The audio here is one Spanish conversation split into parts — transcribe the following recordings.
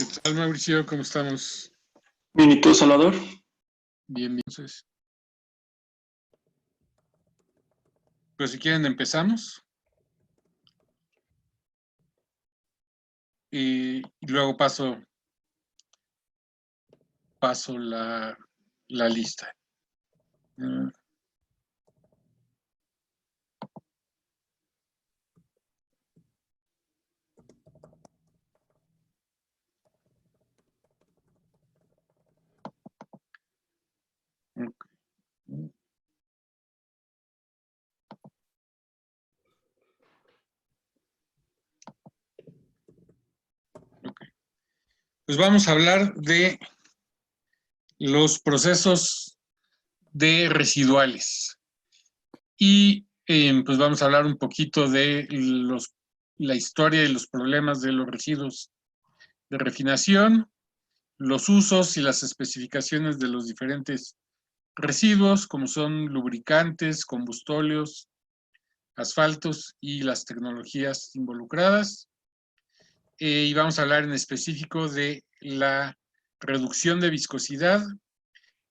¿Qué tal, Mauricio? ¿Cómo estamos? Bien, ¿y tú, Salvador? Bien, bien. Entonces, pues si quieren empezamos. Y luego paso la lista. Ok. Pues vamos a hablar de los procesos de residuales. Y pues vamos a hablar un poquito de la historia y los problemas de los residuos de refinación, los usos y las especificaciones de los diferentes residuos, como son lubricantes, combustóleos, asfaltos y las tecnologías involucradas. Y vamos a hablar en específico de la reducción de viscosidad,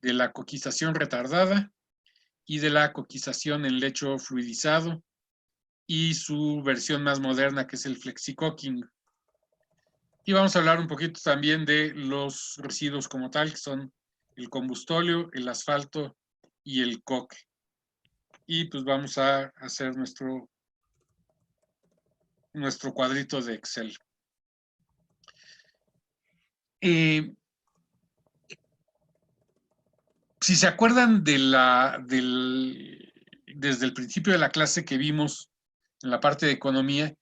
de la coquización retardada y de la coquización en lecho fluidizado y su versión más moderna, que es el flexicocking. Y vamos a hablar un poquito también de los residuos como tal, que son el combustóleo, el asfalto y el coque. Y pues vamos a hacer nuestro cuadrito de Excel. Si se acuerdan desde el principio de la clase que vimos en la parte de economía,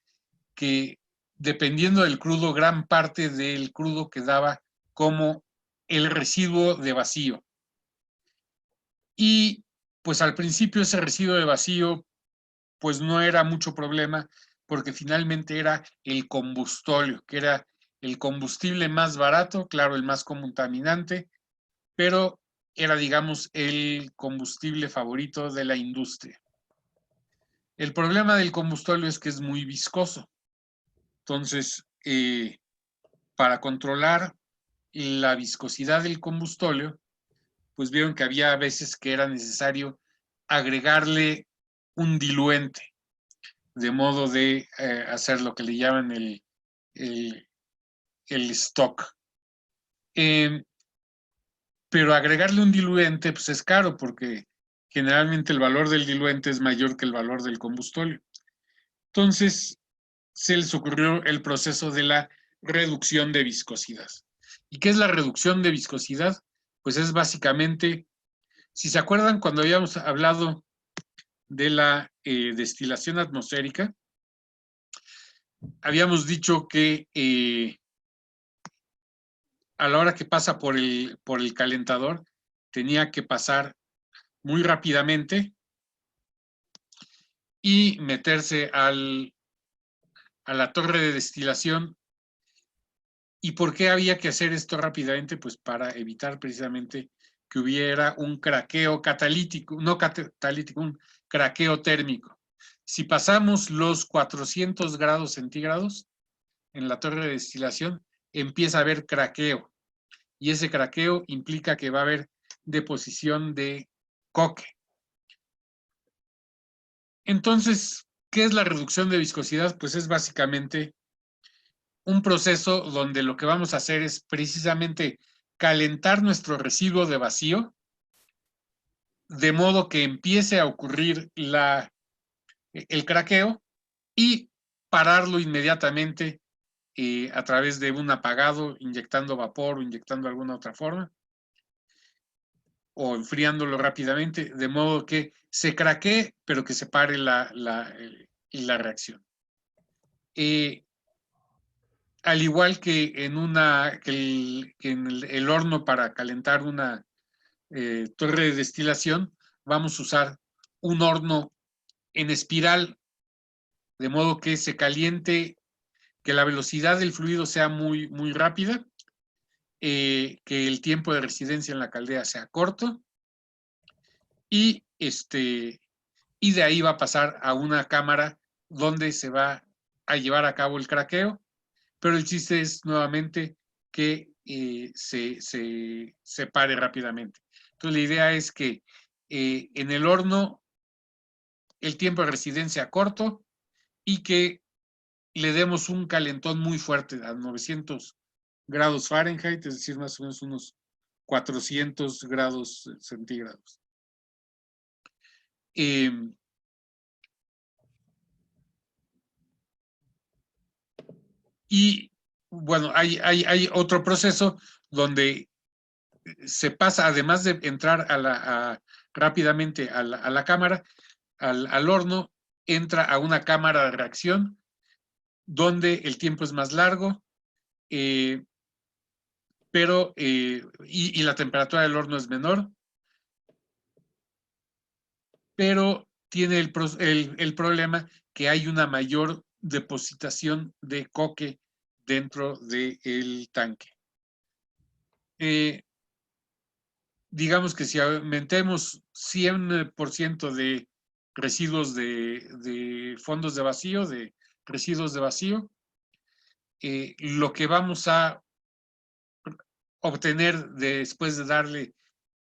que dependiendo del crudo, gran parte del crudo quedaba como el residuo de vacío. Y pues al principio ese residuo de vacío pues no era mucho problema, porque finalmente era el combustóleo, que era el combustible más barato, claro, el más contaminante, pero era, digamos, el combustible favorito de la industria. El problema del combustóleo es que es muy viscoso. Entonces, para controlar la viscosidad del combustóleo, pues vieron que había veces que era necesario agregarle un diluente, de modo de hacer lo que le llaman el stock. Pero agregarle un diluente pues es caro, porque generalmente el valor del diluente es mayor que el valor del combustóleo. Entonces, se les ocurrió el proceso de la reducción de viscosidad. ¿Y qué es la reducción de viscosidad? Pues es básicamente, si se acuerdan cuando habíamos hablado de la destilación atmosférica, habíamos dicho que a la hora que pasa por el calentador, tenía que pasar muy rápidamente y meterse a la torre de destilación. ¿Y por qué había que hacer esto rápidamente? Pues para evitar precisamente que hubiera un craqueo catalítico, no catalítico, un craqueo térmico. Si pasamos los 400 grados centígrados en la torre de destilación, empieza a haber craqueo. Y ese craqueo implica que va a haber deposición de coque. Entonces, ¿qué es la reducción de viscosidad? Pues es básicamente un proceso donde lo que vamos a hacer es precisamente calentar nuestro residuo de vacío, de modo que empiece a ocurrir el craqueo y pararlo inmediatamente a través de un apagado, inyectando vapor o inyectando alguna otra forma, o enfriándolo rápidamente, de modo que se craquee, pero que se pare la reacción. Al igual que en el horno para calentar una torre de destilación, vamos a usar un horno en espiral, de modo que se caliente, que la velocidad del fluido sea muy, muy rápida, que el tiempo de residencia en la caldera sea corto, y de ahí va a pasar a una cámara donde se va a llevar a cabo el craqueo, pero el chiste es nuevamente que se separe rápidamente. Entonces, la idea es que en el horno el tiempo de residencia corto y que le demos un calentón muy fuerte a 900 grados Fahrenheit, es decir, más o menos unos 400 grados centígrados. Y bueno, hay otro proceso donde se pasa, además de entrar rápidamente a la cámara, al horno, entra a una cámara de reacción donde el tiempo es más largo, pero y la temperatura del horno es menor, pero tiene el problema que hay una mayor depositación de coque dentro del tanque. Digamos que si aumentemos 100% de residuos de fondos de vacío, de residuos de vacío, lo que vamos a obtener después de darle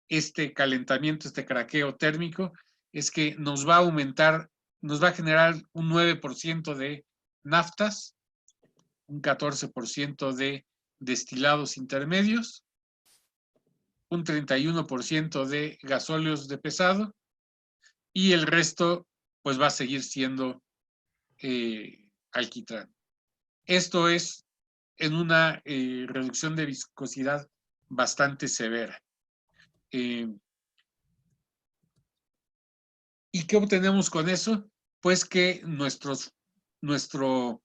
este calentamiento, este craqueo térmico, es que nos va a aumentar, nos va a generar un 9% de naftas, un 14% de destilados intermedios, un 31% de gasóleos de pesado y el resto pues va a seguir siendo alquitrán. Esto es en una reducción de viscosidad bastante severa. ¿Y qué obtenemos con eso? Pues que nuestro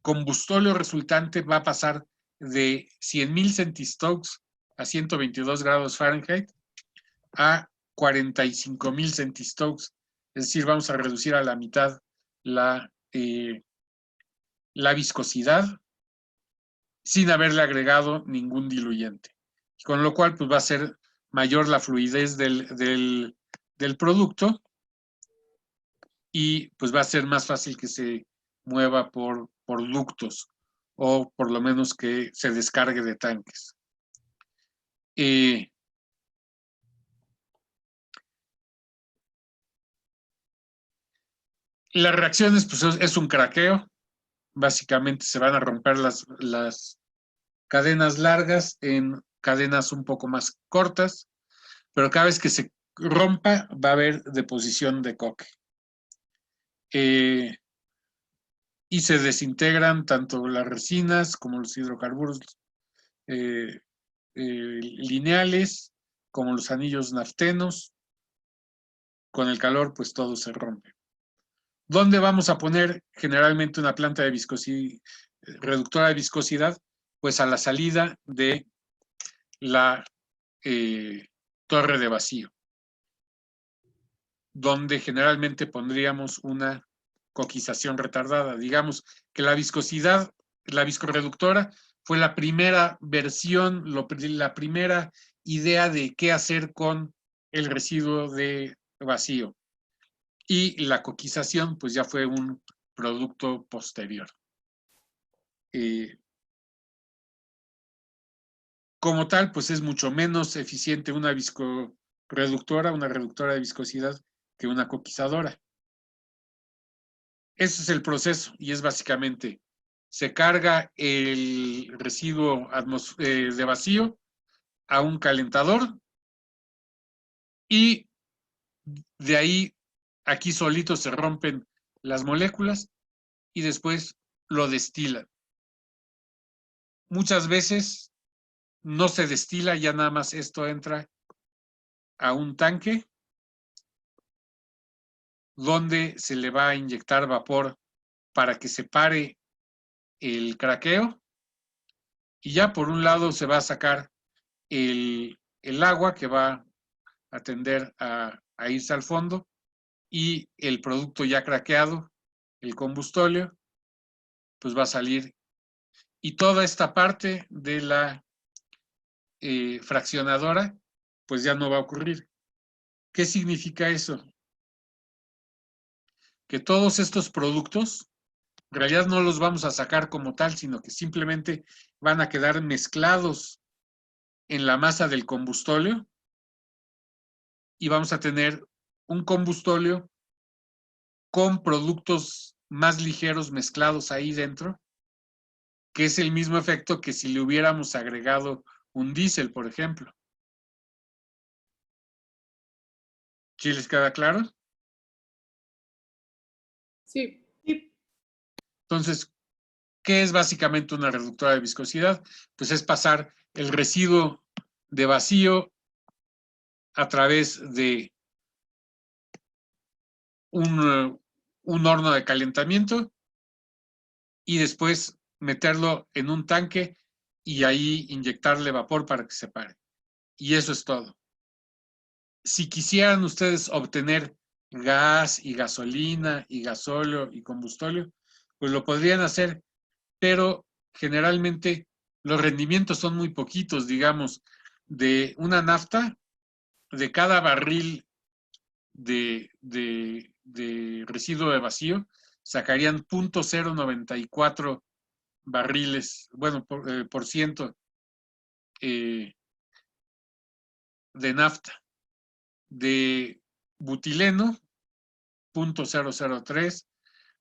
combustóleo resultante va a pasar de 100,000 centistokes a 122 grados Fahrenheit a 45,000 centistokes. Es decir, vamos a reducir a la mitad la viscosidad sin haberle agregado ningún diluyente. Con lo cual, pues va a ser mayor la fluidez del producto y pues va a ser más fácil que se mueva por ductos o por lo menos que se descargue de tanques. Las reacciones, pues es un craqueo. Básicamente se van a romper las cadenas largas en cadenas un poco más cortas, pero cada vez que se rompa va a haber deposición de coque. Y se desintegran tanto las resinas como los hidrocarburos lineales, como los anillos naftenos. Con el calor, pues todo se rompe. ¿Dónde vamos a poner generalmente una planta de viscosidad, reductora de viscosidad? Pues a la salida de la torre de vacío, donde generalmente pondríamos una coquización retardada. Digamos que la viscosidad, la viscorreductora, fue la primera versión, la primera idea de qué hacer con el residuo de vacío. Y la coquización, pues ya fue un producto posterior. Como tal, pues es mucho menos eficiente una viscorreductora, una reductora de viscosidad, que una coquizadora. Ese es el proceso y es básicamente, se carga el residuo de vacío a un calentador y de ahí, aquí solito se rompen las moléculas y después lo destilan. Muchas veces no se destila, ya nada más esto entra a un tanque donde se le va a inyectar vapor para que se pare el craqueo y ya por un lado se va a sacar el agua que va a tender a irse al fondo y el producto ya craqueado, el combustóleo, pues va a salir. Y toda esta parte de la fraccionadora, pues ya no va a ocurrir. ¿Qué significa eso? Que todos estos productos En realidad no los vamos a sacar como tal, sino que simplemente van a quedar mezclados en la masa del combustóleo y vamos a tener un combustóleo con productos más ligeros mezclados ahí dentro, que es el mismo efecto que si le hubiéramos agregado un diésel, por ejemplo. ¿Sí les queda claro? Sí. Entonces, ¿qué es básicamente una reductora de viscosidad? Pues es pasar el residuo de vacío a través de un horno de calentamiento y después meterlo en un tanque y ahí inyectarle vapor para que se pare. Y eso es todo. Si quisieran ustedes obtener gas y gasolina y gasóleo y combustóleo, pues lo podrían hacer, pero generalmente los rendimientos son muy poquitos, digamos, de una nafta, de cada barril de residuo de vacío, sacarían 0.094 barriles, bueno, por ciento de nafta. De butileno, 0.003,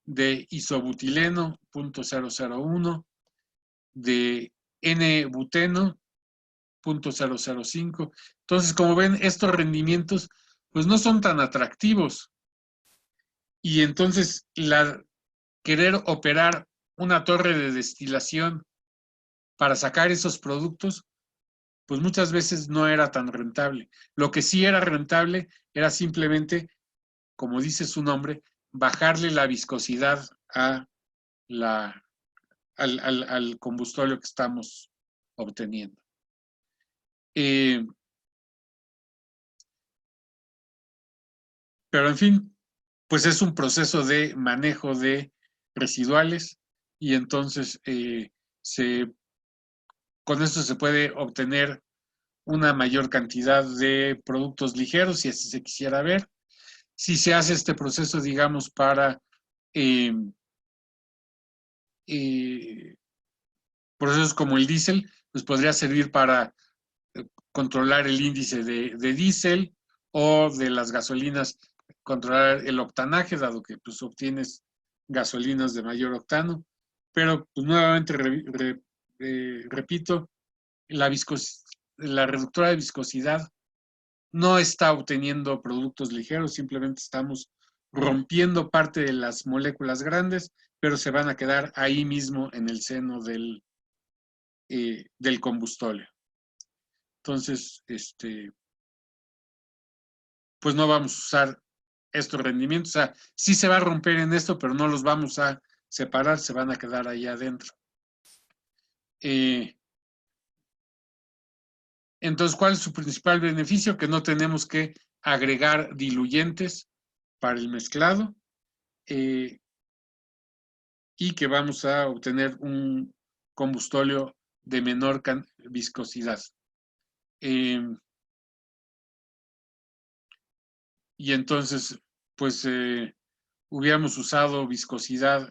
de isobutileno, 0.001, de N-buteno, 0.005. Entonces, como ven, estos rendimientos pues no son tan atractivos. Y entonces, querer operar una torre de destilación para sacar esos productos, pues muchas veces no era tan rentable. Lo que sí era rentable era simplemente, como dice su nombre, bajarle la viscosidad al combustóleo que estamos obteniendo. Pero en fin, pues es un proceso de manejo de residuales y entonces con esto se puede obtener una mayor cantidad de productos ligeros, si así se quisiera ver. Si se hace este proceso, digamos, para procesos como el diésel, pues podría servir para controlar el índice de diésel o de las gasolinas, controlar el octanaje, dado que pues obtienes gasolinas de mayor octano. Pero pues nuevamente repito, la reductora de viscosidad no está obteniendo productos ligeros, simplemente estamos rompiendo parte de las moléculas grandes, pero se van a quedar ahí mismo en el seno del combustóleo. Entonces, pues no vamos a usar estos rendimientos. O sea, sí se va a romper en esto, pero no los vamos a separar, se van a quedar ahí adentro. Entonces, ¿cuál es su principal beneficio? Que no tenemos que agregar diluyentes para el mezclado y que vamos a obtener un combustóleo de menor viscosidad. Y entonces, pues, hubiéramos usado viscosidad,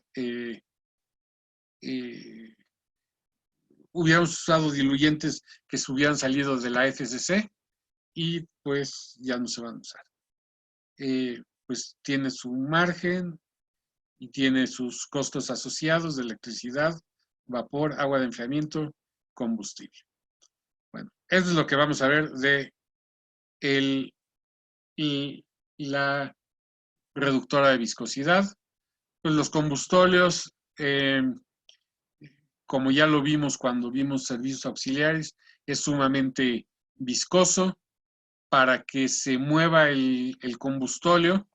hubiéramos usado diluyentes que se hubieran salido de la FCC y pues ya no se van a usar. Pues tiene su margen y tiene sus costos asociados de electricidad, vapor, agua de enfriamiento, combustible. Bueno, eso es lo que vamos a ver de la reductora de viscosidad. Pues los combustóleos, como ya lo vimos cuando vimos servicios auxiliares, es sumamente viscoso. Para que se mueva el combustóleo,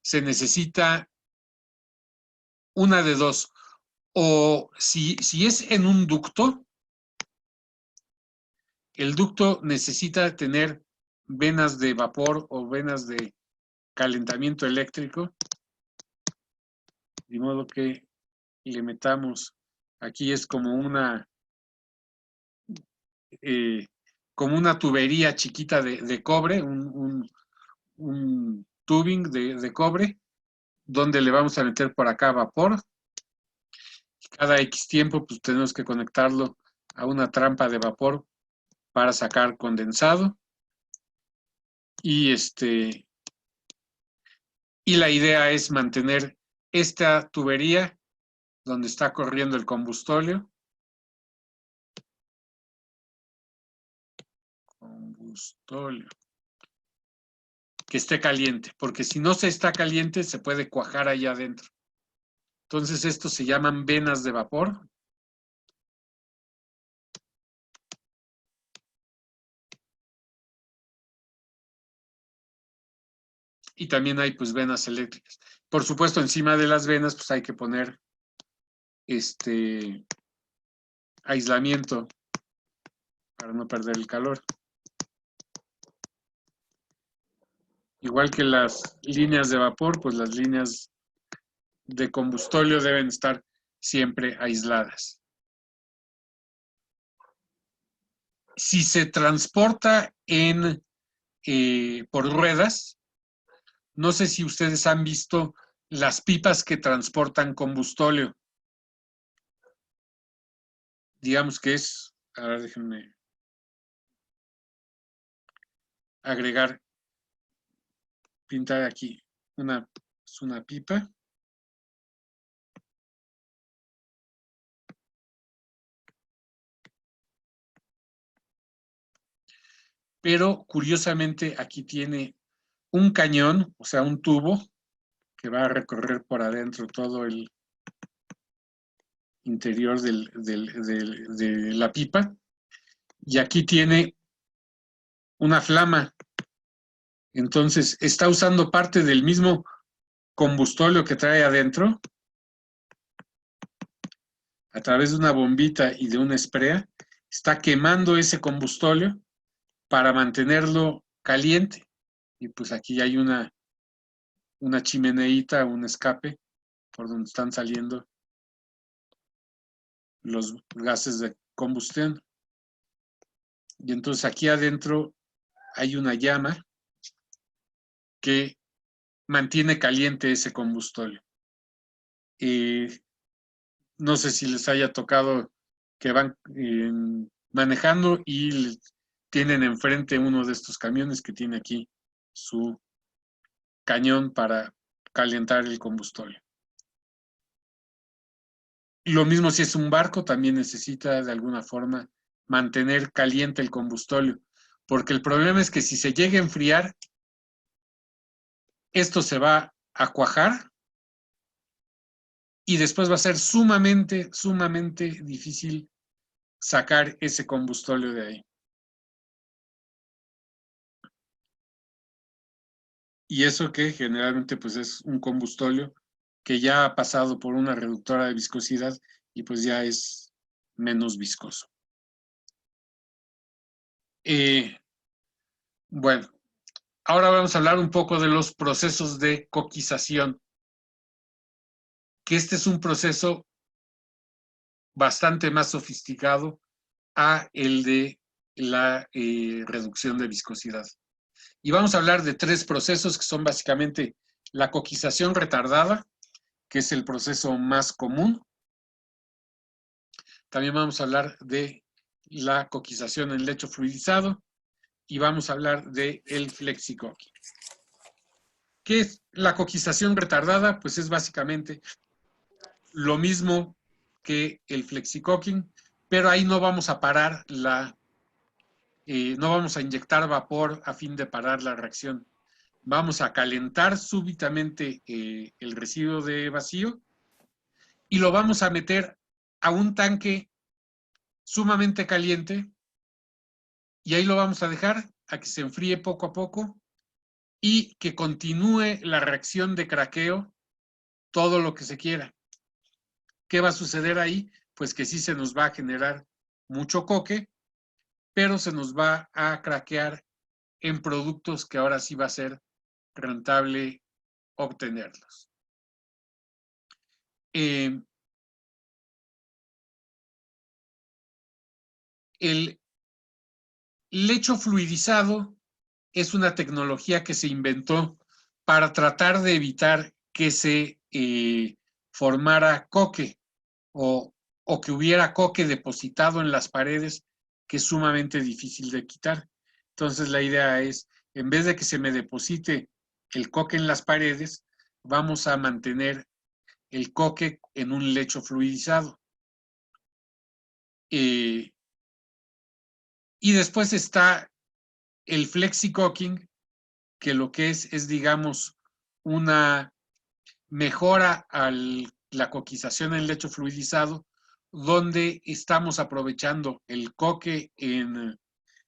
se necesita una de dos. O si es en un ducto, el ducto necesita tener venas de vapor o venas de calentamiento eléctrico, de modo que le metamos, aquí es como una tubería chiquita de cobre, un tubing de cobre, donde le vamos a meter por acá vapor Cada X tiempo, pues tenemos que conectarlo a una trampa de vapor para sacar condensado. Y la idea es mantener esta tubería donde está corriendo el combustóleo. Que esté caliente, porque si no se está caliente se puede cuajar allá adentro. Entonces estos se llaman venas de vapor. Y también hay pues venas eléctricas. Por supuesto, encima de las venas pues hay que poner aislamiento para no perder el calor. Igual que las líneas de vapor, pues las líneas de combustóleo deben estar siempre aisladas. Si se transporta por ruedas, no sé si ustedes han visto las pipas que transportan combustóleo. Digamos que es, ahora déjenme agregar, pintar aquí es una pipa. Pero curiosamente aquí tiene un cañón, o sea, un tubo que va a recorrer por adentro todo el interior de la pipa. Y aquí tiene una flama. Entonces, está usando parte del mismo combustóleo que trae adentro a través de una bombita y de una esprea. Está quemando ese combustóleo para mantenerlo caliente. Y pues aquí hay una chimeneita, un escape por donde están saliendo los gases de combustión. Y entonces aquí adentro hay una llama que mantiene caliente ese combustóleo. No sé si les haya tocado que van manejando y tienen enfrente uno de estos camiones que tiene aquí su cañón para calentar el combustóleo. Lo mismo si es un barco, también necesita de alguna forma mantener caliente el combustóleo, porque el problema es que si se llega a enfriar, esto se va a cuajar y después va a ser sumamente, sumamente difícil sacar ese combustóleo de ahí. Y eso que generalmente pues es un combustóleo que ya ha pasado por una reductora de viscosidad y pues ya es menos viscoso. Bueno, ahora vamos a hablar un poco de los procesos de coquización, que este es un proceso bastante más sofisticado a el de la reducción de viscosidad. Y vamos a hablar de tres procesos que son básicamente la coquización retardada, que es el proceso más común. También vamos a hablar de la coquización en lecho fluidizado y vamos a hablar de el flexicocking. ¿Qué es la coquización retardada? Pues es básicamente lo mismo que el flexicocking, pero ahí no vamos a parar no vamos a inyectar vapor a fin de parar la reacción. Vamos a calentar súbitamente el residuo de vacío y lo vamos a meter a un tanque sumamente caliente y ahí lo vamos a dejar a que se enfríe poco a poco y que continúe la reacción de craqueo todo lo que se quiera. ¿Qué va a suceder ahí? Pues que sí se nos va a generar mucho coque, pero se nos va a craquear en productos que ahora sí va a ser rentable obtenerlos. El lecho fluidizado es una tecnología que se inventó para tratar de evitar que se formara coque. o que hubiera coque depositado en las paredes, que es sumamente difícil de quitar. Entonces la idea es, en vez de que se me deposite el coque en las paredes, vamos a mantener el coque en un lecho fluidizado. Y después está el flexi-cocking, que lo que es, digamos, una mejora a la coquización en lecho fluidizado, donde estamos aprovechando el coque en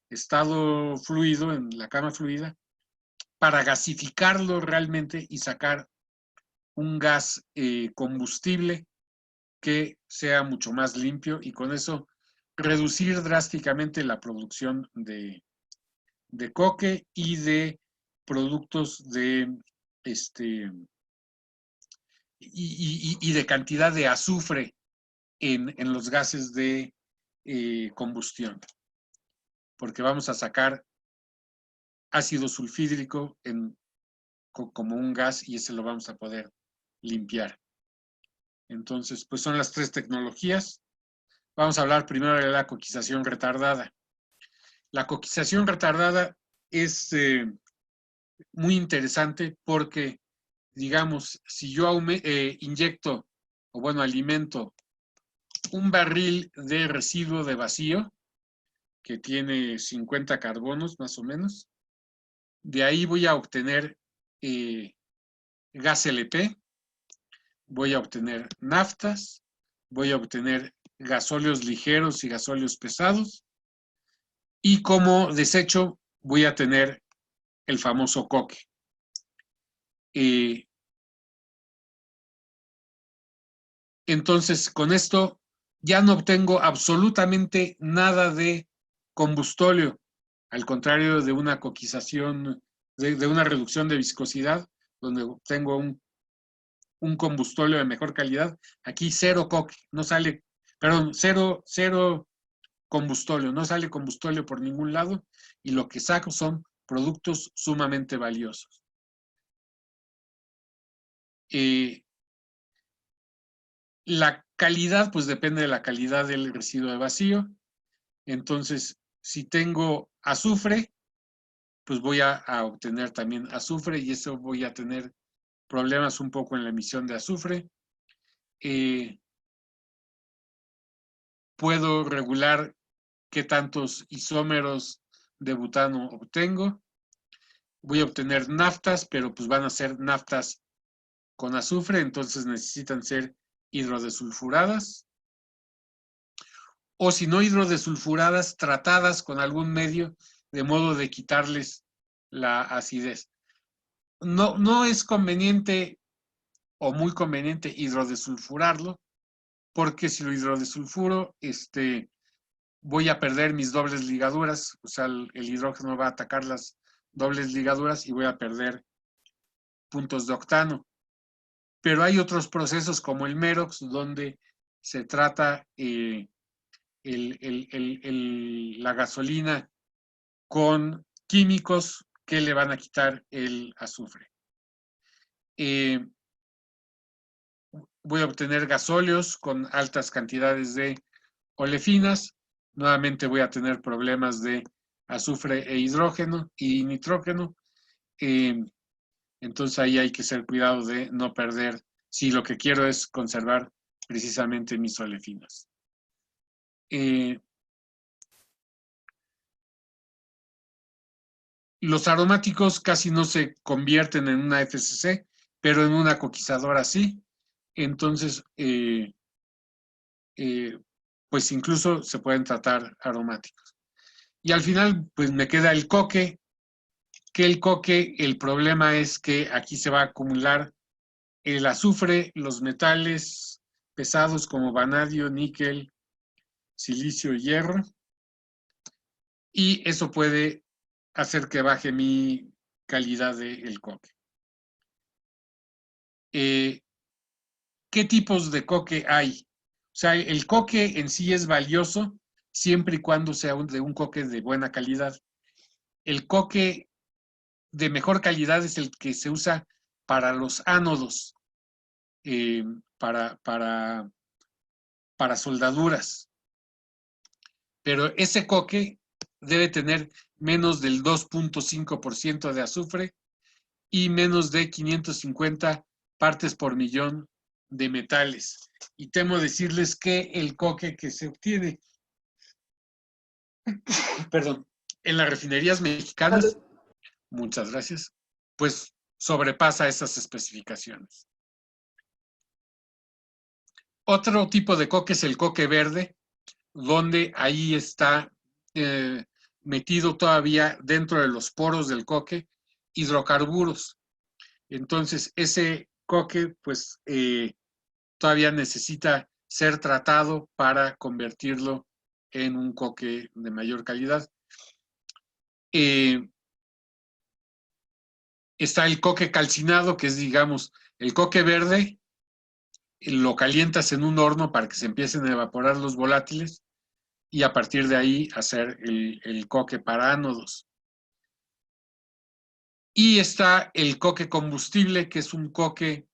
estado fluido, en la cama fluida, para gasificarlo realmente y sacar un gas combustible que sea mucho más limpio, y con eso reducir drásticamente la producción de coque y de productos de y de cantidad de azufre en los gases de combustión, porque vamos a sacar ácido sulfídrico como un gas, y ese lo vamos a poder limpiar. Entonces, pues son las 3 tecnologías. Vamos a hablar primero de la coquización retardada. La coquización retardada es muy interesante porque, digamos, si yo inyecto, o bueno, alimento un barril de residuo de vacío que tiene 50 carbonos más o menos, de ahí voy a obtener gas LP, voy a obtener naftas, voy a obtener gasóleos ligeros y gasóleos pesados, y como desecho voy a tener el famoso coque. Entonces, con esto ya no obtengo absolutamente nada de combustóleo, al contrario de una coquización, de una reducción de viscosidad, donde obtengo un combustóleo de mejor calidad. Aquí cero coque, no sale, perdón, cero combustóleo, no sale combustóleo por ningún lado, y lo que saco son productos sumamente valiosos. La calidad, pues depende de la calidad del residuo de vacío. Entonces, si tengo azufre, pues voy a obtener también azufre, y eso voy a tener problemas un poco en la emisión de azufre. Puedo regular qué tantos isómeros de butano obtengo. Voy a obtener naftas, pero pues van a ser naftas con azufre, entonces necesitan ser hidrodesulfuradas. O si no hidrodesulfuradas, tratadas con algún medio de modo de quitarles la acidez. No es conveniente o muy conveniente hidrodesulfurarlo, porque si lo hidrodesulfuro, voy a perder mis dobles ligaduras, o sea, el hidrógeno va a atacar las dobles ligaduras y voy a perder puntos de octano. Pero hay otros procesos como el MEROX, donde se trata la gasolina con químicos que le van a quitar el azufre. Voy a obtener gasóleos con altas cantidades de olefinas. Nuevamente voy a tener problemas de azufre e hidrógeno y nitrógeno. Entonces ahí hay que ser cuidado de no perder, si lo que quiero es conservar precisamente mis olefinas. Los aromáticos casi no se convierten en una FCC, pero en una coquizadora sí. Entonces, pues incluso se pueden tratar aromáticos. Y al final, pues me queda el coque, que el coque, el problema es que aquí se va a acumular el azufre, los metales pesados como vanadio, níquel, silicio y hierro, y eso puede hacer que baje mi calidad del coque. ¿Qué tipos de coque hay? O sea, el coque en sí es valioso siempre y cuando sea de un coque de buena calidad. El coque de mejor calidad es el que se usa para los ánodos, para para soldaduras. Pero ese coque debe tener menos del 2.5% de azufre y menos de 550 partes por millón de metales. Y temo decirles que el coque que se obtiene, perdón, en las refinerías mexicanas, muchas gracias, pues sobrepasa esas especificaciones. Otro tipo de coque es el coque verde, donde ahí está metido todavía dentro de los poros del coque hidrocarburos. Entonces, ese coque, pues, todavía necesita ser tratado para convertirlo en un coque de mayor calidad. Está el coque calcinado, que es, digamos, el coque verde, lo calientas en un horno para que se empiecen a evaporar los volátiles y a partir de ahí hacer el coque para ánodos. Y está el coque combustible, que es un coque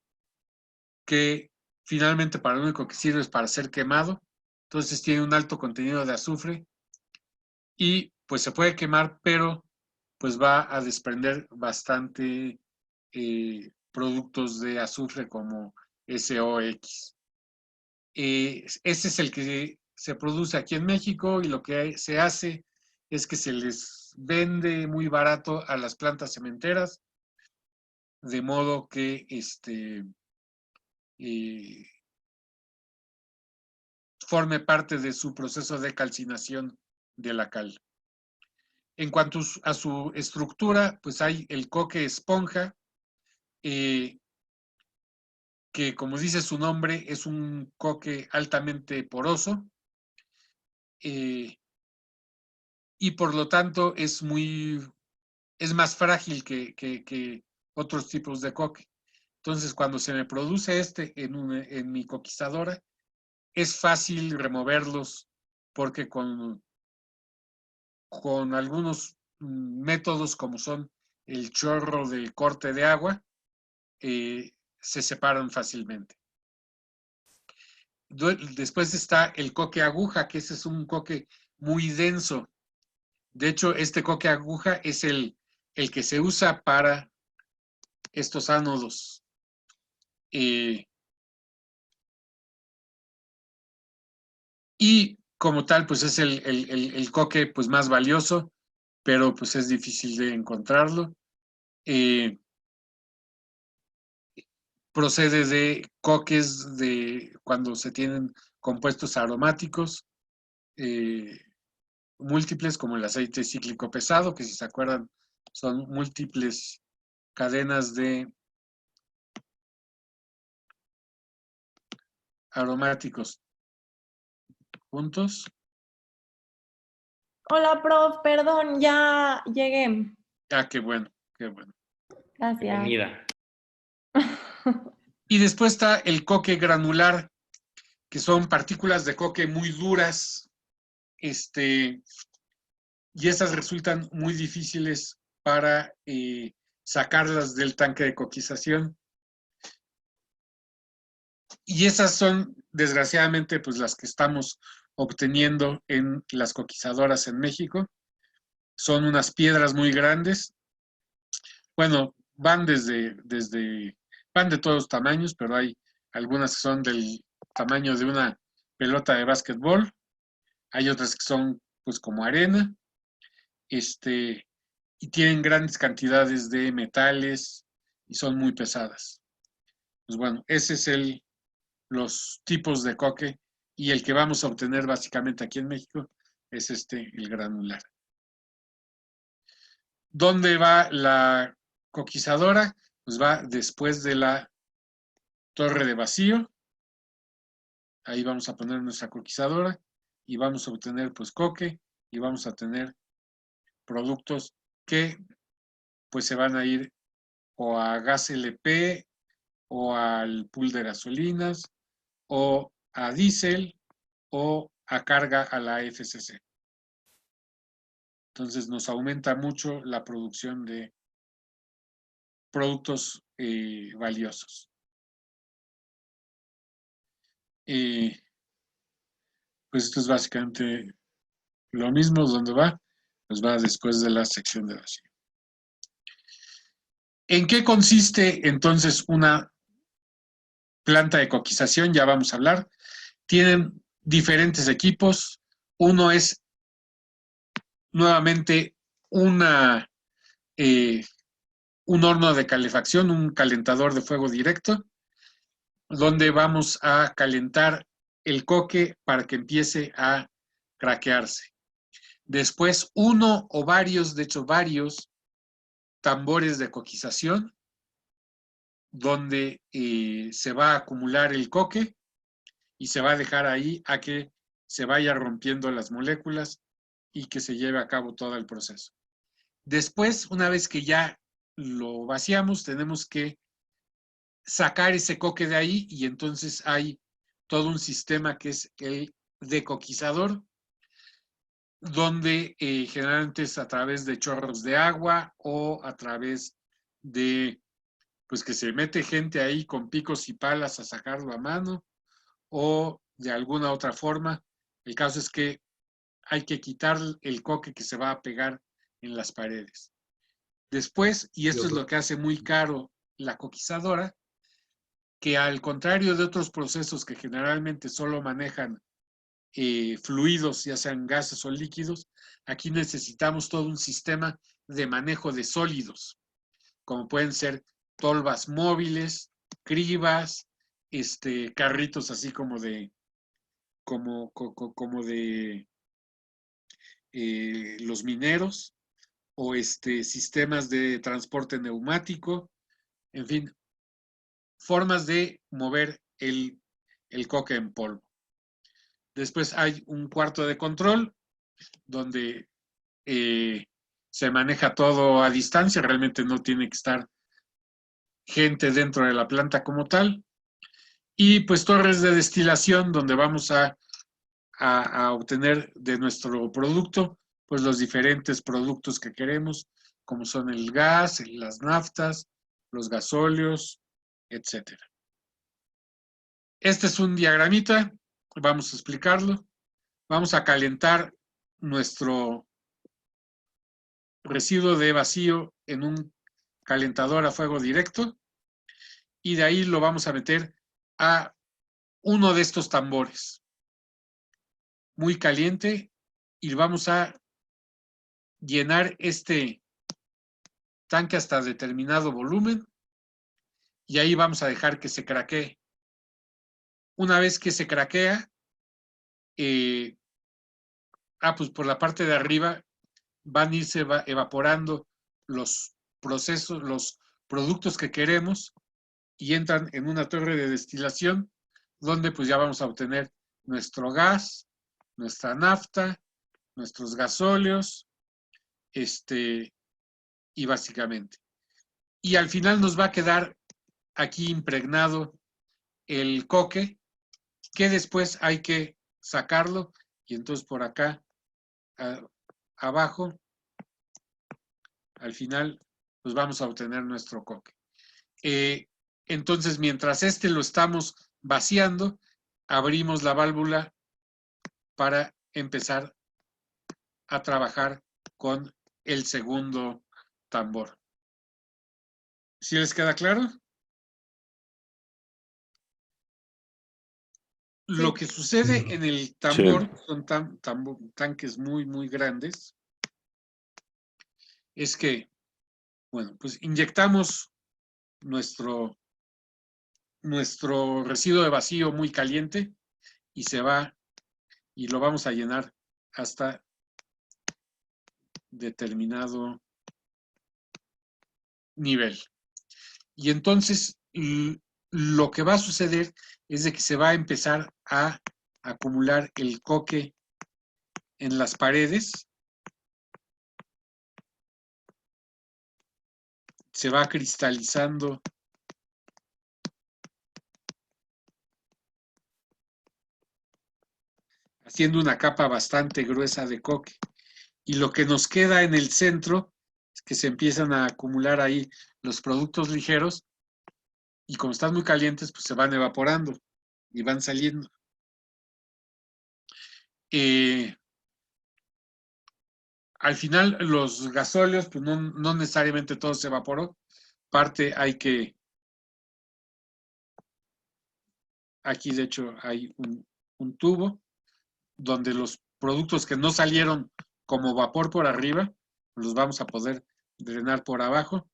que finalmente para lo único que sirve es para ser quemado. Entonces tiene un alto contenido de azufre y pues se puede quemar, pero pues va a desprender bastante productos de azufre como SOX. Ese es el que se produce aquí en México y lo que se hace es que se les vende muy barato a las plantas cementeras, de modo que forme parte de su proceso de calcinación de la cal. En cuanto a su estructura, pues hay el coque esponja, que como dice su nombre, es un coque altamente poroso, y por lo tanto es más frágil que otros tipos de coque. Entonces, cuando se me produce en mi coquizadora, es fácil removerlos porque con algunos métodos como son el chorro de corte de agua, se separan fácilmente. Después está el coque aguja, que ese es un coque muy denso. De hecho, este coque aguja es el que se usa para estos ánodos. Y como tal, pues es el coque pues, más valioso, pero pues es difícil de encontrarlo. Procede de coques de cuando se tienen compuestos aromáticos múltiples, como el aceite cíclico pesado, que si se acuerdan son múltiples cadenas de aromáticos juntos. Hola, prof, perdón, ya llegué. Ah, qué bueno, qué bueno. Gracias. Bienvenida. Y después está el coque granular, que son partículas de coque muy duras, y esas resultan muy difíciles para sacarlas del tanque de coquización. Y esas son, desgraciadamente, pues las que estamos obteniendo en las coquizadoras en México. Son unas piedras muy grandes. Bueno, van van de todos tamaños, pero hay algunas que son del tamaño de una pelota de básquetbol. Hay otras que son pues como arena. Y tienen grandes cantidades de metales y son muy pesadas. Pues bueno, ese es los tipos de coque y el que vamos a obtener básicamente aquí en México es el granular. ¿Dónde va la coquizadora? Pues va después de la torre de vacío. Ahí vamos a poner nuestra coquizadora y vamos a obtener pues coque y vamos a tener productos que pues se van a ir o a gas LP o al pool de gasolinas o a diésel o a carga a la FCC. Entonces nos aumenta mucho la producción de productos valiosos. pues esto es básicamente lo mismo. ¿Dónde va? Pues va después de la sección de vacío. ¿En qué consiste entonces una planta de coquización? Ya vamos a hablar. Tienen diferentes equipos. Uno es nuevamente un horno de calefacción, un calentador de fuego directo, donde vamos a calentar el coque para que empiece a craquearse. Después, uno o varios, de hecho varios, tambores de coquización, donde se va a acumular el coque y se va a dejar ahí a que se vaya rompiendo las moléculas y que se lleve a cabo todo el proceso. Después, una vez que ya lo vaciamos, tenemos que sacar ese coque de ahí y entonces hay todo un sistema que es el decoquizador, donde generalmente es a través de chorros de agua o a través de, pues que se mete gente ahí con picos y palas a sacarlo a mano o de alguna otra forma. El caso es que hay que quitar el coque que se va a pegar en las paredes. Después, y esto es lo que hace muy caro la coquizadora, que al contrario de otros procesos que generalmente solo manejan fluidos, ya sean gases o líquidos, aquí necesitamos todo un sistema de manejo de sólidos, como pueden ser tolvas móviles, cribas, carritos así como de los mineros, o sistemas de transporte neumático, en fin, formas de mover el coque en polvo. Después hay un cuarto de control donde se maneja todo a distancia, realmente no tiene que estar gente dentro de la planta como tal. Y pues torres de destilación donde vamos a obtener de nuestro producto pues los diferentes productos que queremos, como son el gas, las naftas, los gasóleos, etcétera. Este es un diagramita, vamos a explicarlo. Vamos a calentar nuestro residuo de vacío en un calentador a fuego directo y de ahí lo vamos a meter a uno de estos tambores muy caliente y vamos a llenar este tanque hasta determinado volumen y ahí vamos a dejar que se craquee. Una vez que se craquea, pues por la parte de arriba van a irse evaporando los procesos, los productos que queremos y entran en una torre de destilación donde pues ya vamos a obtener nuestro gas, nuestra nafta, nuestros gasóleos, y básicamente. Y al final nos va a quedar aquí impregnado el coque, que después hay que sacarlo y entonces por acá abajo al final pues vamos a obtener nuestro coque. Entonces mientras lo estamos vaciando, abrimos la válvula para empezar a trabajar con el segundo tambor. ¿Sí les queda claro? Lo que sucede en el tambor, son tanques muy, muy grandes, es que, bueno, pues inyectamos nuestro residuo de vacío muy caliente y se va y lo vamos a llenar hasta determinado nivel. Y entonces lo que va a suceder es de que se va a empezar a acumular el coque en las paredes, se va cristalizando haciendo una capa bastante gruesa de coque. Y lo que nos queda en el centro es que se empiezan a acumular ahí los productos ligeros y como están muy calientes, pues se van evaporando y van saliendo. Al final los gasóleos, pues no necesariamente todo se evaporó. Parte hay que, aquí de hecho hay un tubo donde los productos que no salieron como vapor por arriba, los vamos a poder drenar por abajo,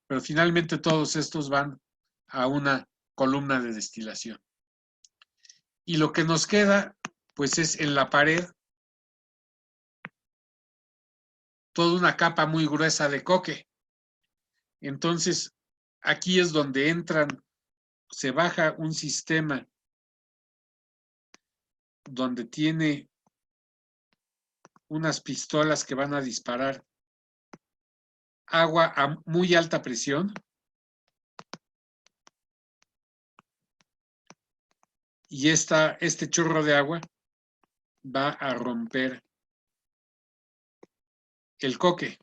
pero finalmente todos estos van a una columna de destilación. Y lo que nos queda, pues es en la pared, toda una capa muy gruesa de coque. Entonces, aquí es donde se baja un sistema donde tiene unas pistolas que van a disparar agua a muy alta presión. Y este chorro de agua va a romper el coque.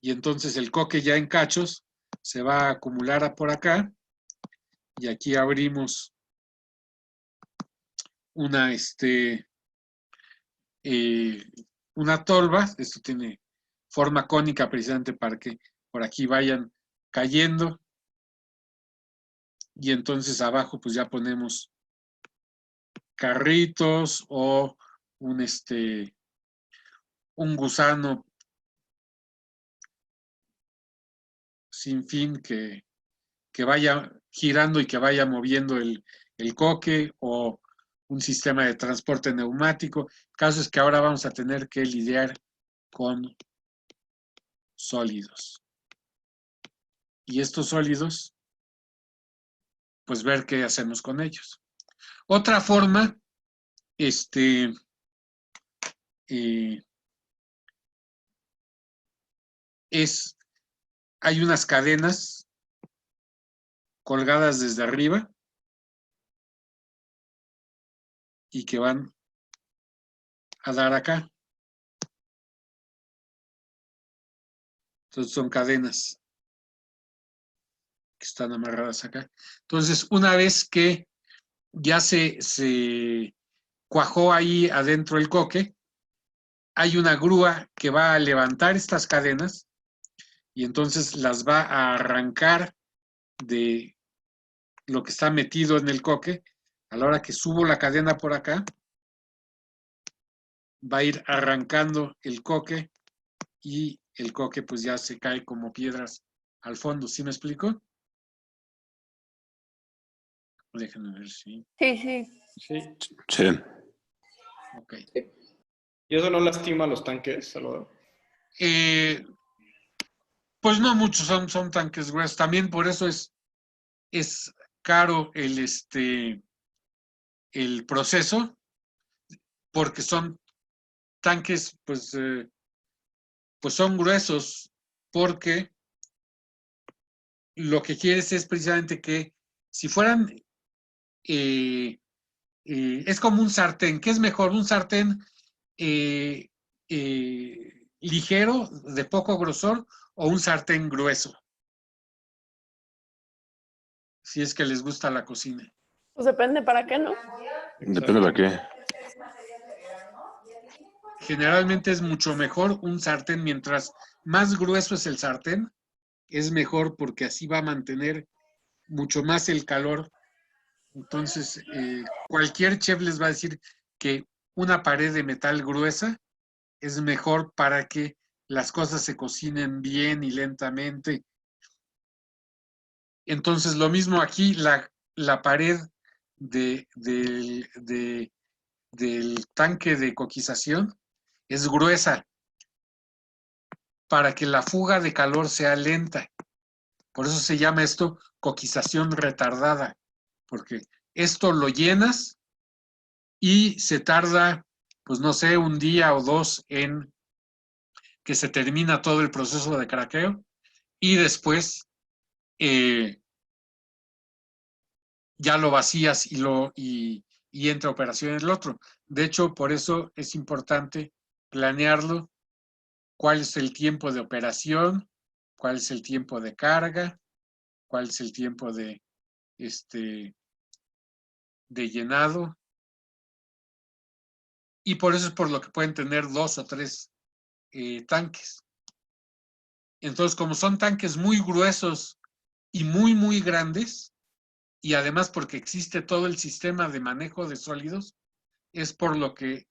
Y entonces el coque ya en cachos se va a acumular por acá. Y aquí abrimos una, una tolva. Esto tiene forma cónica precisamente para que por aquí vayan cayendo. Y entonces abajo pues ya ponemos carritos o un gusano sin fin que vaya girando y que vaya moviendo el coque, o un sistema de transporte neumático. El caso es que ahora vamos a tener que lidiar con sólidos. Y estos sólidos, pues ver qué hacemos con ellos. Otra forma, hay unas cadenas colgadas desde arriba y que van a dar acá. Entonces son cadenas que están amarradas acá. Entonces, una vez que ya se cuajó ahí adentro el coque, hay una grúa que va a levantar estas cadenas y entonces las va a arrancar de lo que está metido en el coque. A la hora que subo la cadena por acá, va a ir arrancando el coque y el coque pues ya se cae como piedras al fondo. ¿Sí me explico? Déjenme ver si. Sí, sí. Sí. Sí. Ok. ¿Y eso no lastima los tanques, Salvador? Pues no muchos son tanques gruesos. También por eso es caro el proceso, porque son tanques, pues son gruesos, porque lo que quieres es precisamente que si fueran, es como un sartén. ¿Qué es mejor? ¿Un sartén ligero, de poco grosor, o un sartén grueso? Si es que les gusta la cocina. Pues depende para qué, ¿no? Depende de qué. Generalmente es mucho mejor un sartén. Mientras más grueso es el sartén, es mejor, porque así va a mantener mucho más el calor. Entonces, cualquier chef les va a decir que una pared de metal gruesa es mejor para que las cosas se cocinen bien y lentamente. Entonces, lo mismo aquí, la pared del tanque de coquización es gruesa para que la fuga de calor sea lenta. Por eso se llama esto coquización retardada, porque esto lo llenas y se tarda, pues no sé, un día o dos en que se termina todo el proceso de craqueo, y después ya lo vacías y entra a operación el otro. De hecho, por eso es importante planearlo. ¿Cuál es el tiempo de operación? ¿Cuál es el tiempo de carga? ¿Cuál es el tiempo de llenado? y por eso es por lo que pueden tener 2 o 3 tanques. Entonces, como son tanques muy gruesos y muy grandes, y además porque existe todo el sistema de manejo de sólidos, es por lo que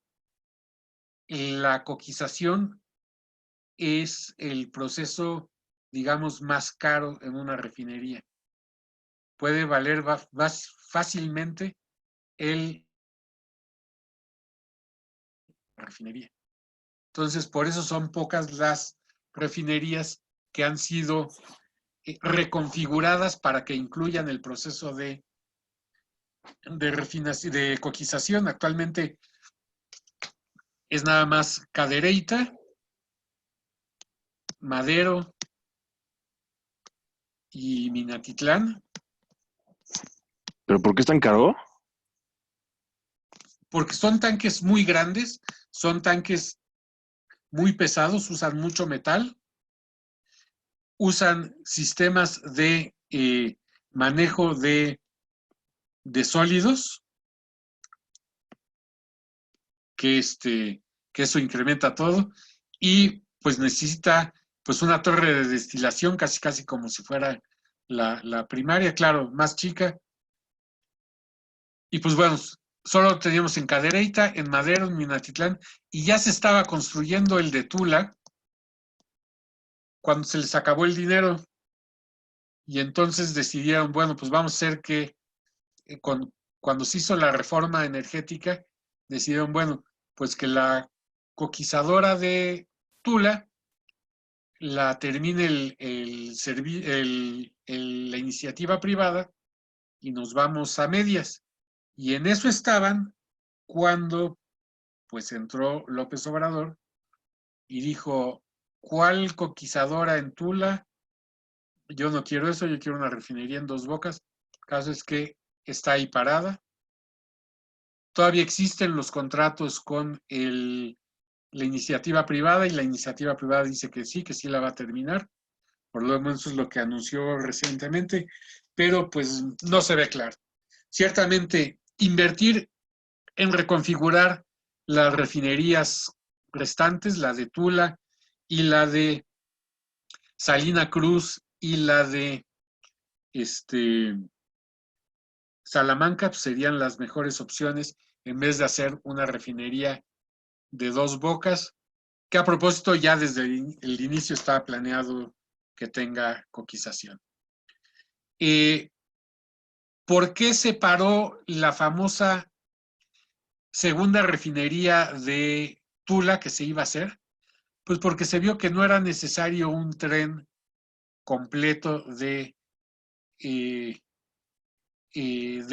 la coquización es el proceso, digamos, más caro en una refinería. Puede valer fácilmente la refinería. Entonces, por eso son pocas las refinerías que han sido reconfiguradas para que incluyan el proceso de refinación, de coquización. Actualmente es nada más Cadereyta, Madero y Minatitlán. ¿Pero por qué es tan caro? Porque son tanques muy grandes, son tanques muy pesados, usan mucho metal, usan sistemas de manejo de sólidos, que eso incrementa todo, y pues necesita pues una torre de destilación casi como si fuera la primaria, claro, más chica. Y pues bueno, solo teníamos en Cadereyta, en Madero, en Minatitlán, y ya se estaba construyendo el de Tula cuando se les acabó el dinero. Y entonces decidieron, bueno, pues vamos a hacer que, cuando se hizo la reforma energética, decidieron, bueno, pues que la coquizadora de Tula la termine la iniciativa privada y nos vamos a medias. Y en eso estaban cuando pues entró López Obrador y dijo, ¿cuál coquizadora en Tula? Yo no quiero eso, yo quiero una refinería en Dos Bocas. El caso es que está ahí parada. Todavía existen los contratos con la iniciativa privada y la iniciativa privada dice que sí la va a terminar. Por lo menos eso es lo que anunció recientemente, pero pues no se ve claro. Ciertamente, invertir en reconfigurar las refinerías restantes, la de Tula y la de Salina Cruz y la de Salamanca, pues serían las mejores opciones en vez de hacer una refinería de Dos Bocas, que a propósito ya desde el inicio estaba planeado que tenga coquización. ¿Por qué se paró la famosa segunda refinería de Tula que se iba a hacer? Pues porque se vio que no era necesario un tren completo de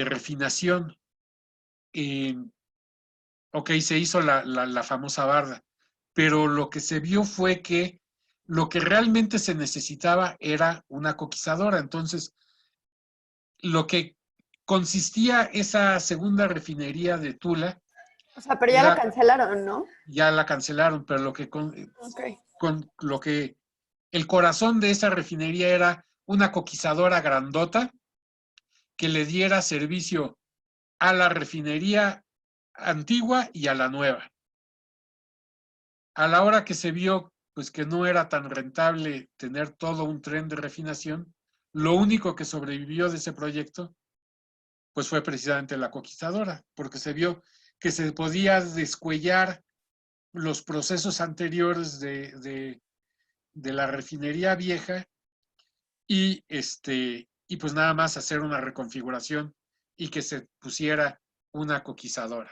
refinación. Ok, se hizo la famosa barda, pero lo que se vio fue que lo que realmente se necesitaba era una coquizadora. Entonces, lo que consistía esa segunda refinería de Tula, O sea, pero ya la cancelaron, ¿no? ya la cancelaron, pero lo que Okay. el corazón de esa refinería era una coquizadora grandota que le diera servicio a la refinería antigua y a la nueva. A la hora que se vio pues que no era tan rentable tener todo un tren de refinación, lo único que sobrevivió de ese proyecto pues fue precisamente la coquizadora, porque se vio que se podía descuellar los procesos anteriores de la refinería vieja y pues nada más hacer una reconfiguración y que se pusiera una coquizadora.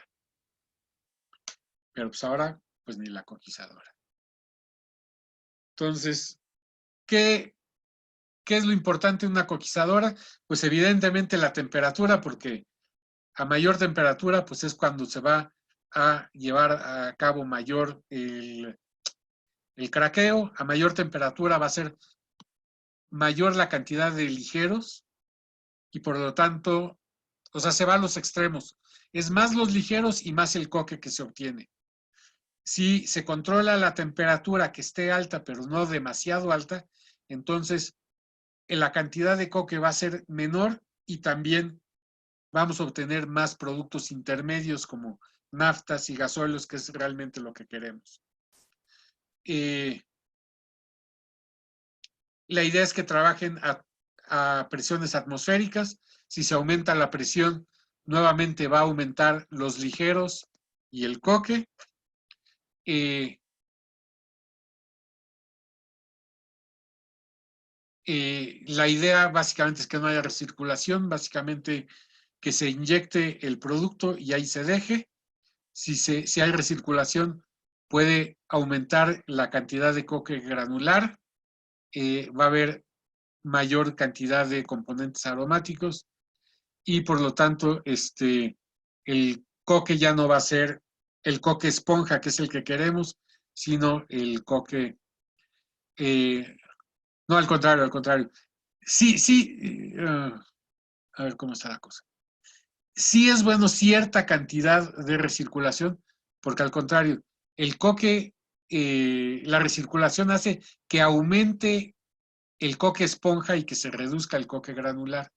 Pero pues ahora, pues ni la coquizadora. Entonces, ¿qué es lo importante en una coquizadora? Pues evidentemente la temperatura, porque a mayor temperatura, pues es cuando se va a llevar a cabo mayor el craqueo. A mayor temperatura va a ser mayor la cantidad de ligeros y por lo tanto, o sea, se va a los extremos. Es más los ligeros y más el coque que se obtiene. Si se controla la temperatura que esté alta, pero no demasiado alta, entonces la cantidad de coque va a ser menor y también vamos a obtener más productos intermedios como naftas y gasóleos, que es realmente lo que queremos. La idea es que trabajen a presiones atmosféricas. Si se aumenta la presión, nuevamente va a aumentar los ligeros y el coque. La idea básicamente es que no haya recirculación, básicamente que se inyecte el producto y ahí se deje. Si hay recirculación, puede aumentar la cantidad de coque granular, va a haber mayor cantidad de componentes aromáticos y por lo tanto el coque ya no va a ser el coque esponja, que es el que queremos, sino el coque, no, al contrario. Sí, a ver cómo está la cosa. Sí es bueno cierta cantidad de recirculación, porque al contrario, el coque, la recirculación hace que aumente el coque esponja y que se reduzca el coque granular.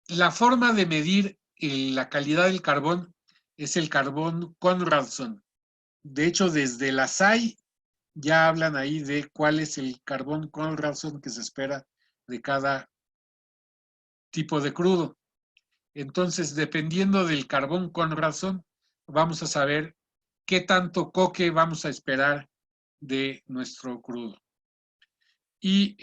La forma de medir la calidad del carbón es el carbón Conradson. De hecho, desde la SAI ya hablan ahí de cuál es el carbón Conradson que se espera de cada tipo de crudo. Entonces, dependiendo del carbón Conradson, vamos a saber qué tanto coque vamos a esperar de nuestro crudo. Y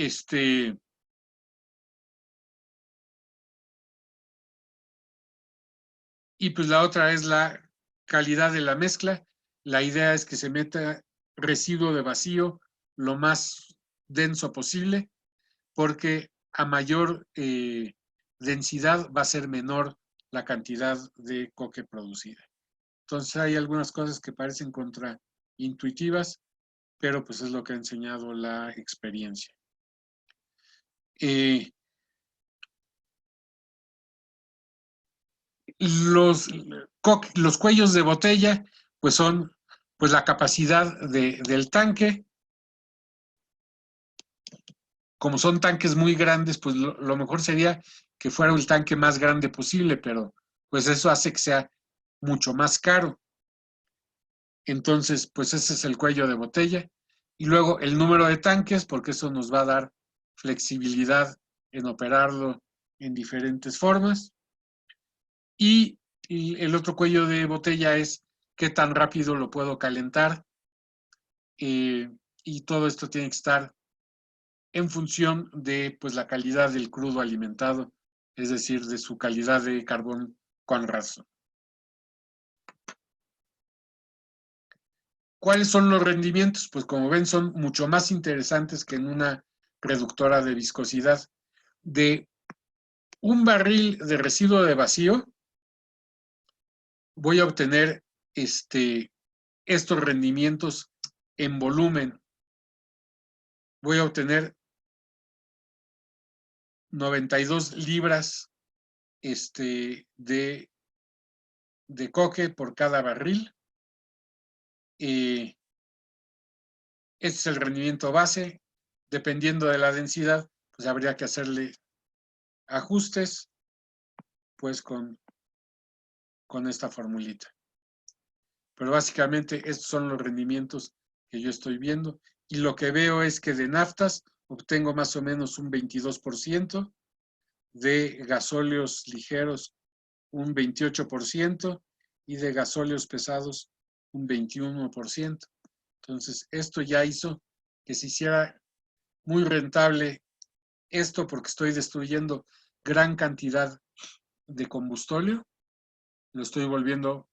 pues la otra es la calidad de la mezcla. La idea es que se meta residuo de vacío lo más denso posible, porque a mayor densidad va a ser menor la cantidad de coque producida. Entonces hay algunas cosas que parecen contraintuitivas, pero pues es lo que ha enseñado la experiencia. Los cuellos de botella, pues son pues la capacidad del tanque. Como son tanques muy grandes, pues lo mejor sería que fuera el tanque más grande posible, pero pues eso hace que sea mucho más caro. Entonces, pues ese es el cuello de botella. Y luego el número de tanques, porque eso nos va a dar flexibilidad en operarlo en diferentes formas. Y el otro cuello de botella es qué tan rápido lo puedo calentar. Y todo esto tiene que estar en función de pues, la calidad del crudo alimentado, es decir, de su calidad de carbón Conradson. ¿Cuáles son los rendimientos? Pues como ven, son mucho más interesantes que en una reductora de viscosidad. De un barril de residuo de vacío, voy a obtener estos rendimientos en volumen. Voy a obtener 92 libras de coque por cada barril. Este es el rendimiento base. Dependiendo de la densidad, pues habría que hacerle ajustes, pues con esta formulita. Pero básicamente estos son los rendimientos que yo estoy viendo. Y lo que veo es que de naftas obtengo más o menos un 22%, de gasóleos ligeros un 28% y de gasóleos pesados un 21%. Entonces, esto ya hizo que se hiciera muy rentable esto porque estoy destruyendo gran cantidad de combustóleo, lo estoy volviendo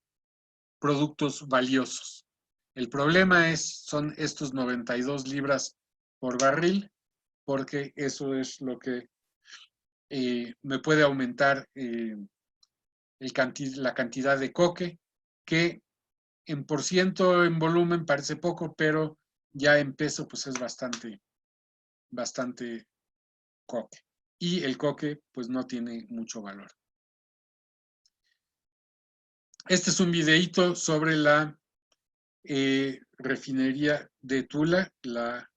productos valiosos. El problema son estos 92 libras por barril, porque eso es lo que me puede aumentar la cantidad de coque, que en por ciento en volumen parece poco, pero ya en peso pues es bastante coque. Y el coque pues no tiene mucho valor. Este es un videíto sobre la refinería de Tula, la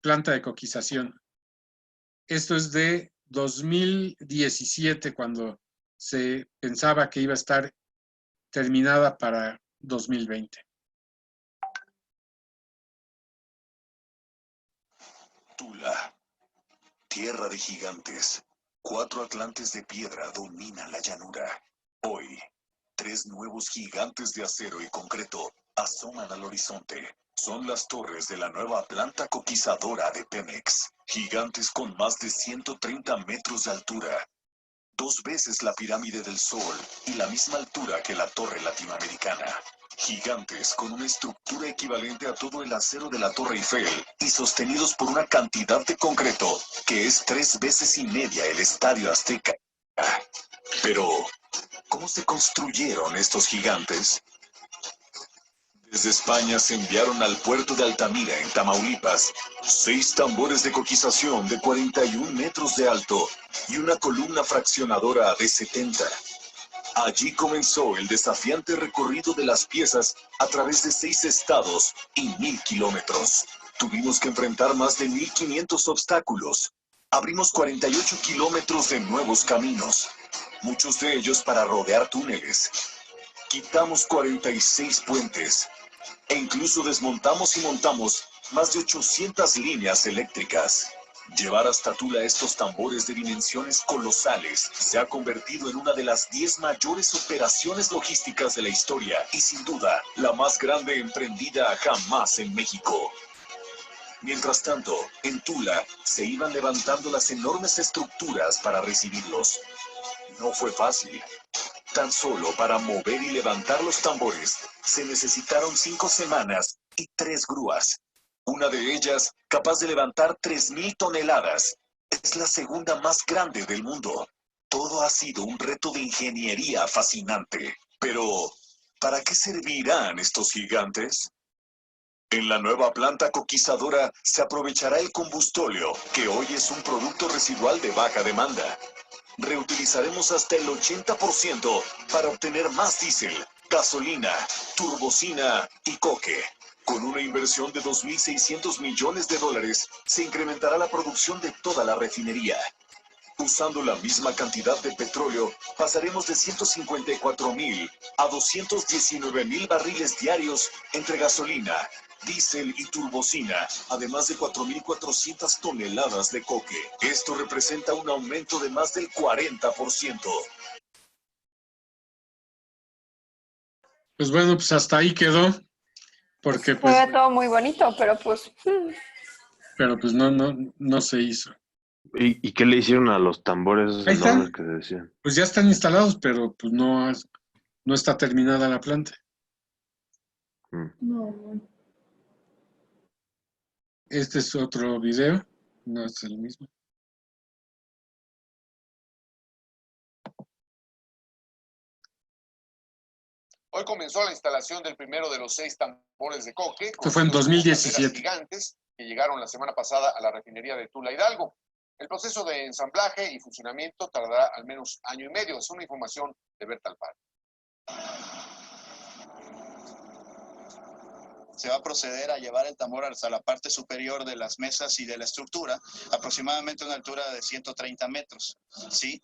planta de coquización. Esto es de 2017, cuando se pensaba que iba a estar terminada para 2020. Tula, tierra de gigantes. 4 atlantes de piedra dominan la llanura. Hoy, 3 nuevos gigantes de acero y concreto asoman al horizonte. Son las torres de la nueva planta coquizadora de Pemex. Gigantes con más de 130 metros de altura. 2 veces la pirámide del Sol y la misma altura que la torre latinoamericana. Gigantes con una estructura equivalente a todo el acero de la Torre Eiffel y sostenidos por una cantidad de concreto que es 3 veces y media el Estadio Azteca. Pero, ¿cómo se construyeron estos gigantes? Desde España se enviaron al puerto de Altamira, en Tamaulipas, 6 tambores de coquización de 41 metros de alto y una columna fraccionadora de 70. Allí comenzó el desafiante recorrido de las piezas a través de 6 estados y 1000 kilómetros. Tuvimos que enfrentar más de 1500 obstáculos. Abrimos 48 kilómetros de nuevos caminos, muchos de ellos para rodear túneles. Quitamos 46 puentes e incluso desmontamos y montamos más de 800 líneas eléctricas. Llevar hasta Tula estos tambores de dimensiones colosales se ha convertido en una de las 10 mayores operaciones logísticas de la historia y sin duda la más grande emprendida jamás en México. Mientras tanto, en Tula se iban levantando las enormes estructuras para recibirlos. No fue fácil. Tan solo para mover y levantar los tambores se necesitaron 5 semanas y 3 grúas. Una de ellas, capaz de levantar 3000 toneladas, es la segunda más grande del mundo. Todo ha sido un reto de ingeniería fascinante. Pero, ¿para qué servirán estos gigantes? En la nueva planta coquizadora se aprovechará el combustóleo, que hoy es un producto residual de baja demanda. Reutilizaremos hasta el 80% para obtener más diésel, gasolina, turbocina y coque. Con una inversión de $2.600 millones, se incrementará la producción de toda la refinería. Usando la misma cantidad de petróleo, pasaremos de 154,000 a 219,000 barriles diarios entre gasolina, diésel y turbocina, además de 4,400 toneladas de coque. Esto representa un aumento de más del 40%. Pues bueno, pues hasta ahí quedó, porque Se pues, ve todo muy bonito, pero pues pero pues no se hizo. ¿Y qué le hicieron a los tambores Ahí están. enormes que se decían? Pues ya están instalados, pero pues no está terminada la planta. Este es otro video, no es el mismo. Hoy comenzó la instalación del primero de los 6 tambores de coque. Esto fue en conocidos como 2017. calderas gigantes, que llegaron la semana pasada a la refinería de Tula Hidalgo. El proceso de ensamblaje y funcionamiento tardará al menos año y medio. Es una información de Berta Alpar. Se va a proceder a llevar el tambor hasta la parte superior de las mesas y de la estructura, aproximadamente a una altura de 130 metros, ¿sí?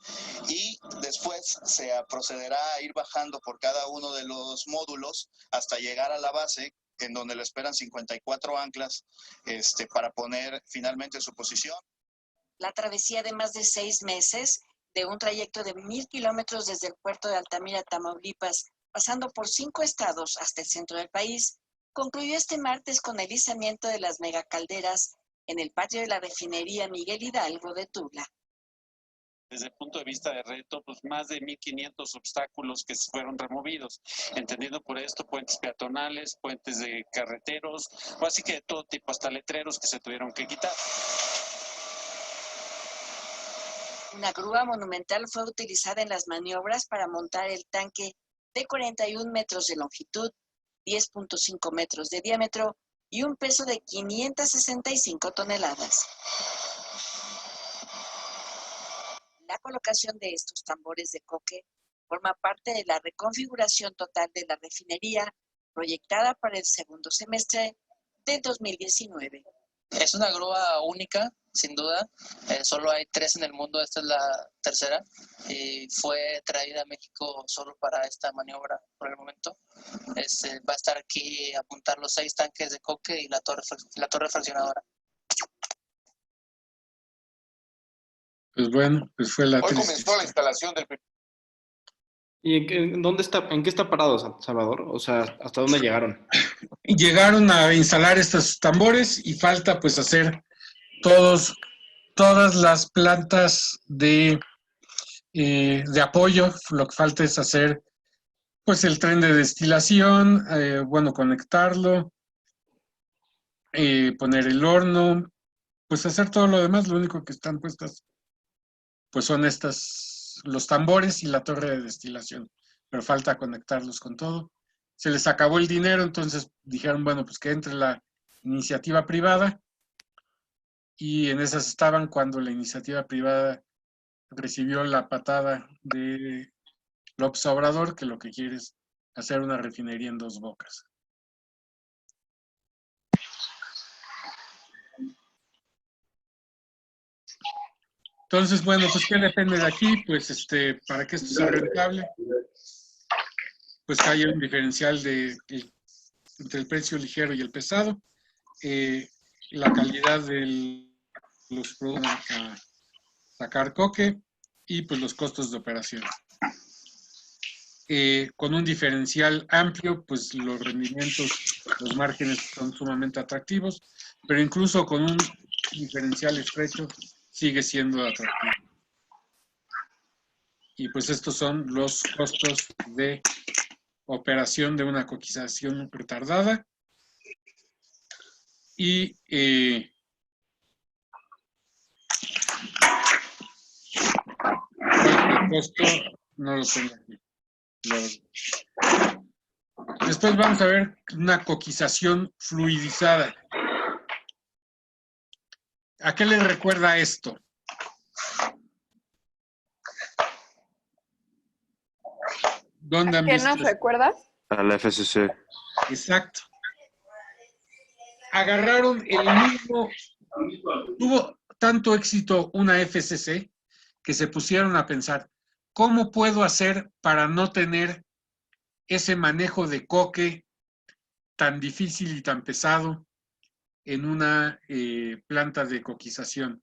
Y después se procederá a ir bajando por cada uno de los módulos hasta llegar a la base, en donde le esperan 54 anclas para poner finalmente su posición. La travesía de más de 6 meses de un trayecto de 1000 kilómetros desde el puerto de Altamira, Tamaulipas, pasando por 5 estados hasta el centro del país, concluyó este martes con el izamiento de las megacalderas en el patio de la refinería Miguel Hidalgo de Tula. Desde el punto de vista de reto, pues más de 1500 obstáculos que fueron removidos, entendiendo por esto puentes peatonales, puentes de carreteros, o así que de todo tipo, hasta letreros que se tuvieron que quitar. Una grúa monumental fue utilizada en las maniobras para montar el tanque de 41 metros de longitud, 10.5 metros de diámetro y un peso de 565 toneladas. La colocación de estos tambores de coque forma parte de la reconfiguración total de la refinería proyectada para el segundo semestre de 2019. Es una grúa única, sin duda. Solo hay 3 en el mundo, esta es la tercera. Y fue traída a México solo para esta maniobra por el momento. Va a estar aquí a apuntar los 6 tanques de coque y la torre fraccionadora. Pues bueno, pues fue la Hoy triste comenzó la historia. instalación del ¿Y en qué está parado, Salvador? O sea, ¿hasta dónde llegaron? Llegaron a instalar estos tambores y falta pues hacer todas las plantas de apoyo. Lo que falta es hacer pues el tren de destilación, bueno, conectarlo, poner el horno, pues hacer todo lo demás. Lo único que están puestas pues son los tambores y la torre de destilación, pero falta conectarlos con todo. Se les acabó el dinero, entonces dijeron, bueno, pues que entre la iniciativa privada, y en esas estaban cuando la iniciativa privada recibió la patada de López Obrador, que lo que quiere es hacer una refinería en Dos Bocas. Entonces, bueno, pues ¿qué depende de aquí? Pues para que esto sea rentable, pues que haya un diferencial entre el precio ligero y el pesado, la calidad de los productos a sacar coque y pues los costos de operación. Con un diferencial amplio, pues los rendimientos, los márgenes son sumamente atractivos, pero incluso con un diferencial estrecho sigue siendo atractivo. Y pues estos son los costos de operación de una coquización retardada. Y el costo no lo tengo aquí. Después vamos a ver una coquización fluidizada. ¿A qué les recuerda esto? ¿Dónde han ¿Qué visto nos esto? recuerdas? A la FCC. Exacto. Agarraron el mismo, tuvo tanto éxito una FCC que se pusieron a pensar, ¿cómo puedo hacer para no tener ese manejo de coque tan difícil y tan pesado en una planta de coquización?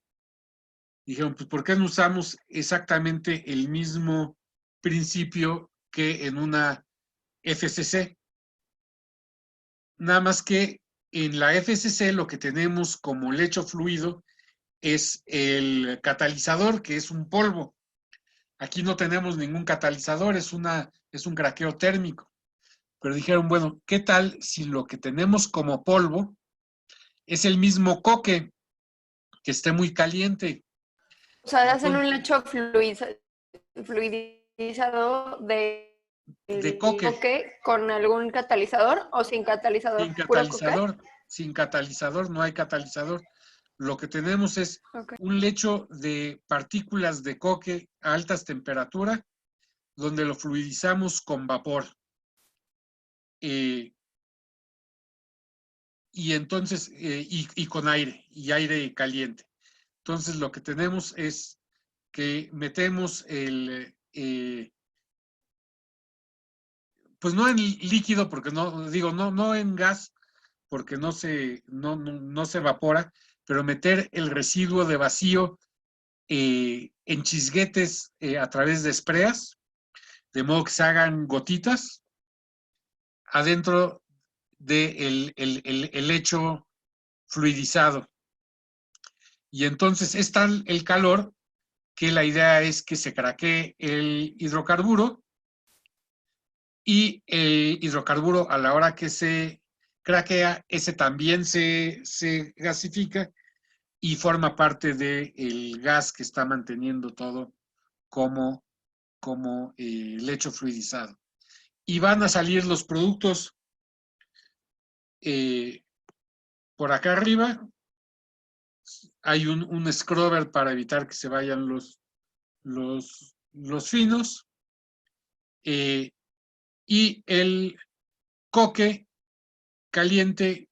Dijeron, pues ¿por qué no usamos exactamente el mismo principio que en una FCC? Nada más que en la FCC lo que tenemos como lecho fluido es el catalizador, que es un polvo. Aquí no tenemos ningún catalizador, es un craqueo térmico. Pero dijeron, bueno, ¿qué tal si lo que tenemos como polvo es el mismo coque, que esté muy caliente? O sea, hacen Entonces, un lecho fluidizado de de coque, coque con algún catalizador o sin catalizador, puro coque. sin catalizador, no hay catalizador. Lo que tenemos es Okay. un lecho de partículas de coque a altas temperaturas, donde lo fluidizamos con vapor. Y entonces, y con aire, y aire caliente. Entonces, lo que tenemos es que metemos pues no en líquido, porque no en gas, porque no se evapora, pero meter el residuo de vacío en chisguetes a través de espreas, de modo que se hagan gotitas adentro del el lecho fluidizado. Y entonces es tal el calor que la idea es que se craquee el hidrocarburo, y el hidrocarburo, a la hora que se craquea, ese también se gasifica y forma parte del gas que está manteniendo todo como lecho fluidizado. Y van a salir los productos por acá arriba. Hay un scrubber para evitar que se vayan los finos. Y el coque caliente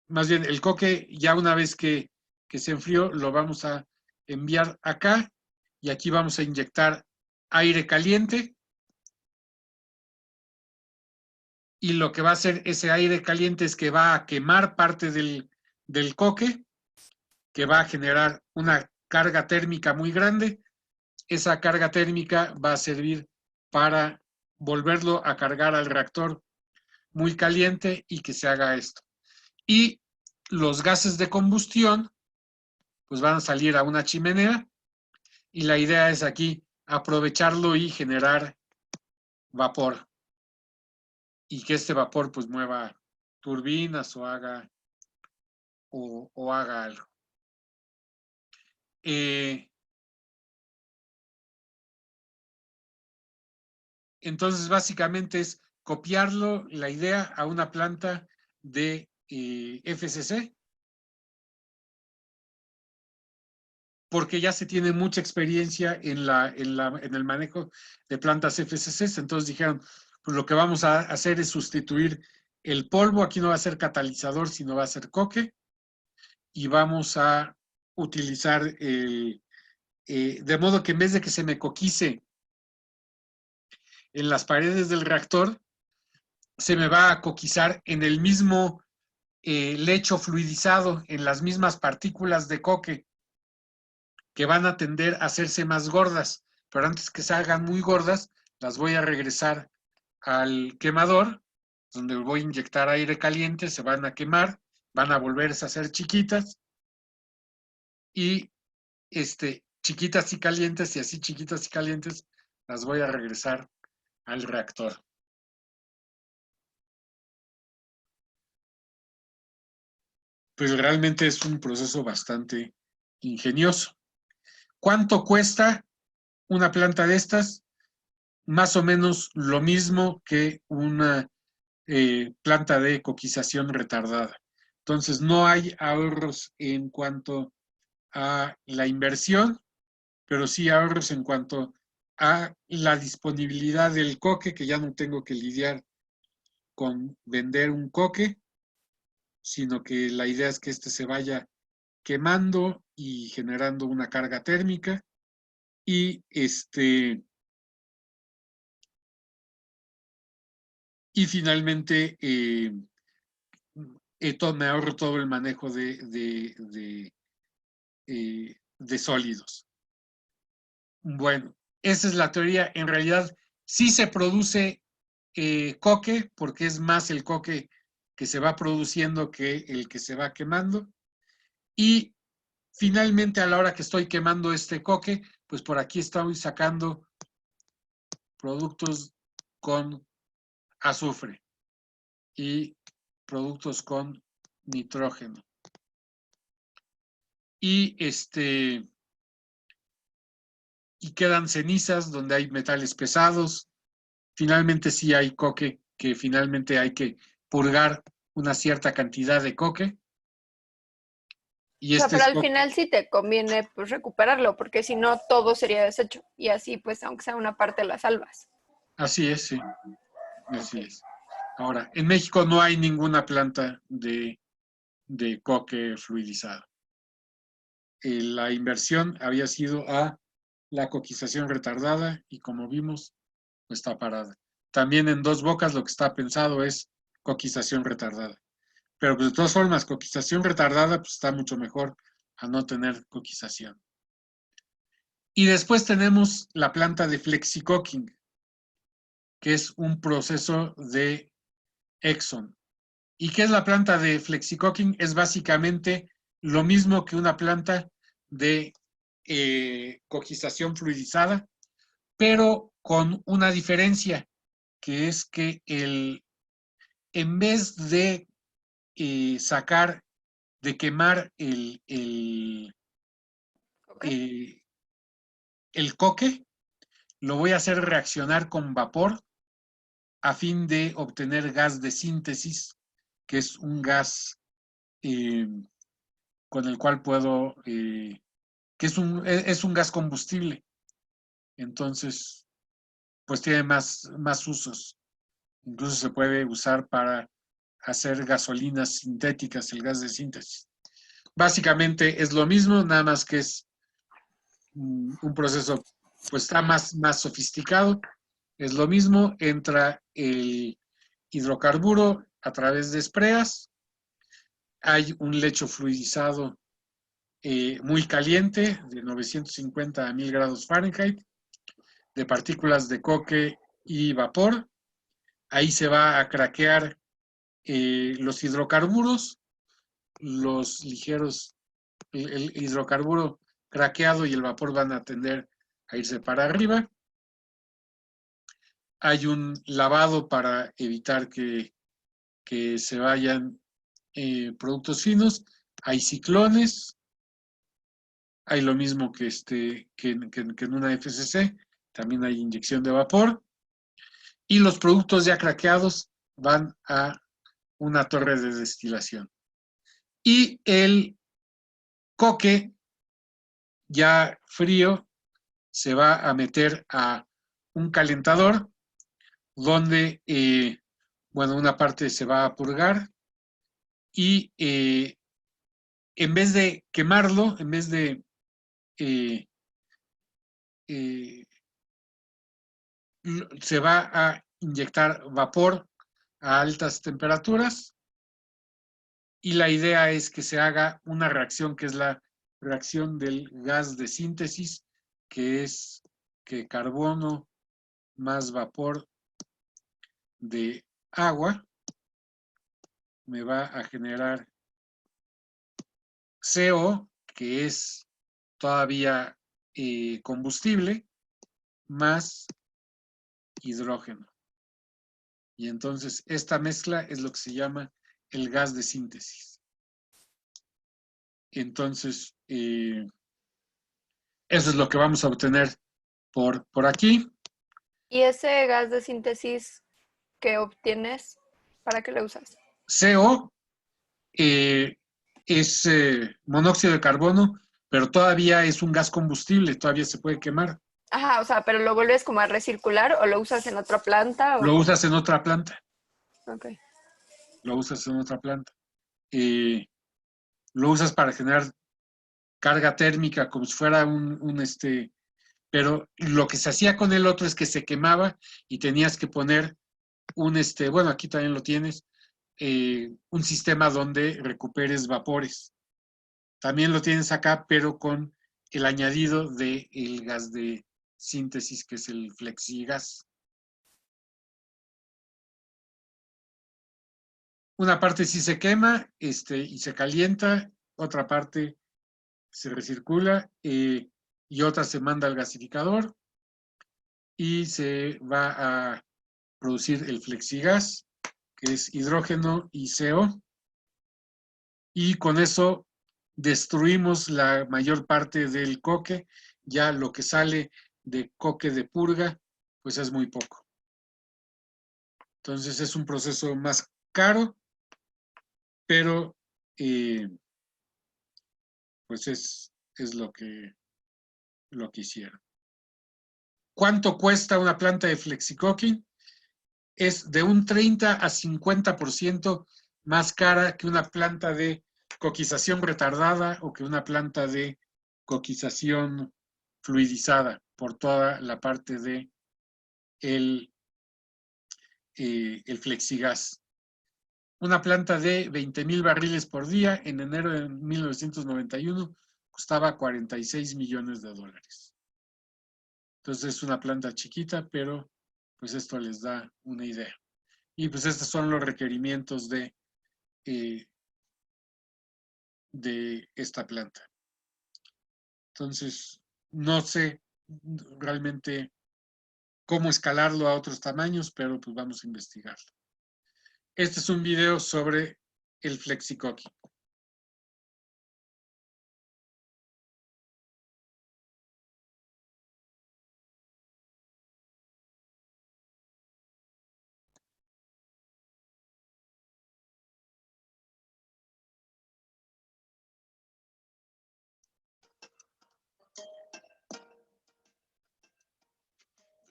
más bien el coque, ya una vez que se enfrió, lo vamos a enviar acá y aquí vamos a inyectar aire caliente. Y lo que va a hacer ese aire caliente es que va a quemar parte del coque, que va a generar una carga térmica muy grande. Esa carga térmica va a servir para volverlo a cargar al reactor muy caliente y que se haga esto. Y los gases de combustión pues van a salir a una chimenea y la idea es aquí aprovecharlo y generar vapor. Y que este vapor pues mueva turbinas o haga algo. Entonces, básicamente es copiarlo, la idea, a una planta de FCC, porque ya se tiene mucha experiencia en el manejo de plantas FCC. Entonces dijeron, pues lo que vamos a hacer es sustituir el polvo, aquí no va a ser catalizador, sino va a ser coque, y vamos a utilizar de modo que en vez de que se me coquice en las paredes del reactor, se me va a coquizar en el mismo lecho fluidizado, en las mismas partículas de coque, que van a tender a hacerse más gordas, pero antes que se hagan muy gordas, las voy a regresar al quemador, donde voy a inyectar aire caliente, se van a quemar, van a volverse a hacer chiquitas, y chiquitas y calientes, y así chiquitas y calientes, las voy a regresar al reactor. Pues realmente es un proceso bastante ingenioso. ¿Cuánto cuesta una planta de estas? Más o menos lo mismo que una planta de coquización retardada. Entonces, no hay ahorros en cuanto a la inversión, pero sí ahorros en cuanto a la disponibilidad del coque, que ya no tengo que lidiar con vender un coque, sino que la idea es que se vaya quemando y generando una carga térmica, y finalmente me ahorro todo el manejo de sólidos. Bueno, esa es la teoría. En realidad sí se produce coque, porque es más el coque que se va produciendo que el que se va quemando. Y finalmente, a la hora que estoy quemando este coque, pues por aquí estoy sacando productos con azufre y productos con nitrógeno. Y y quedan cenizas donde hay metales pesados. Finalmente sí hay coque, que finalmente hay que purgar una cierta cantidad de coque. Y pero al final sí te conviene pues recuperarlo, porque si no todo sería deshecho. Y así pues aunque sea una parte la salvas. Así es, sí. Así es. Ahora, en México no hay ninguna planta de coque fluidizado. La inversión había sido a la coquización retardada y como vimos, pues está parada. También en Dos Bocas lo que está pensado es coquización retardada. Pero pues, de todas formas, coquización retardada pues está mucho mejor a no tener coquización. Y después tenemos la planta de flexicocking, que es un proceso de Exxon. ¿Y qué es la planta de flexicocking? Es básicamente lo mismo que una planta de coquización fluidizada, pero con una diferencia, que es que en vez de quemar el coque, lo voy a hacer reaccionar con vapor a fin de obtener gas de síntesis, que es un gas con el cual puedo, que es un gas combustible. Entonces, pues tiene más usos. Incluso se puede usar para hacer gasolinas sintéticas, el gas de síntesis. Básicamente es lo mismo, nada más que es un proceso, pues está más sofisticado. Es lo mismo, entra el hidrocarburo a través de espreas, hay un lecho fluidizado muy caliente, de 950 a 1000 grados Fahrenheit, de partículas de coque y vapor. Ahí se va a craquear los hidrocarburos, los ligeros, el hidrocarburo craqueado y el vapor van a tender a irse para arriba. Hay un lavado para evitar que se vayan productos finos. Hay ciclones. Hay lo mismo que en una FCC. También hay inyección de vapor. Y los productos ya craqueados van a una torre de destilación. Y el coque ya frío se va a meter a un calentador donde, bueno, una parte se va a purgar y en vez de quemarlo, en vez de se va a inyectar vapor a altas temperaturas y la idea es que se haga una reacción que es la reacción del gas de síntesis, que es que carbono más vapor de agua me va a generar CO, que es todavía combustible, más hidrógeno. Y entonces esta mezcla es lo que se llama el gas de síntesis. Entonces, eso es lo que vamos a obtener por aquí. ¿Y ese gas de síntesis que obtienes, para qué lo usas? CO es monóxido de carbono, pero todavía es un gas combustible, todavía se puede quemar. Ajá, o sea, pero lo vuelves como a recircular o lo usas en otra planta. Lo usas en otra planta. Ok. Lo usas en otra planta. Lo usas para generar carga térmica como si fuera pero lo que se hacía con el otro es que se quemaba y tenías que poner bueno, aquí también lo tienes, un sistema donde recuperes vapores. También lo tienes acá, pero con el añadido del gas de síntesis, que es el flexigas. Una parte sí se quema y se calienta, otra parte se recircula y otra se manda al gasificador y se va a producir el flexigas, que es hidrógeno y CO, y con eso destruimos la mayor parte del coque. Ya lo que sale de coque de purga, pues es muy poco. Entonces es un proceso más caro, pero pues es lo que hicieron. ¿Cuánto cuesta una planta de flexicoking? Es de un 30 a 50% más cara que una planta de coquización retardada o que una planta de coquización fluidizada por toda la parte de el flexigas. Una planta de 20,000 barriles por día en enero de 1991 costaba $46 millones. Entonces es una planta chiquita, pero pues esto les da una idea. Y pues estos son los requerimientos de esta planta. Entonces, no sé realmente cómo escalarlo a otros tamaños, pero pues vamos a investigarlo. Este es un video sobre el FlexiCooking.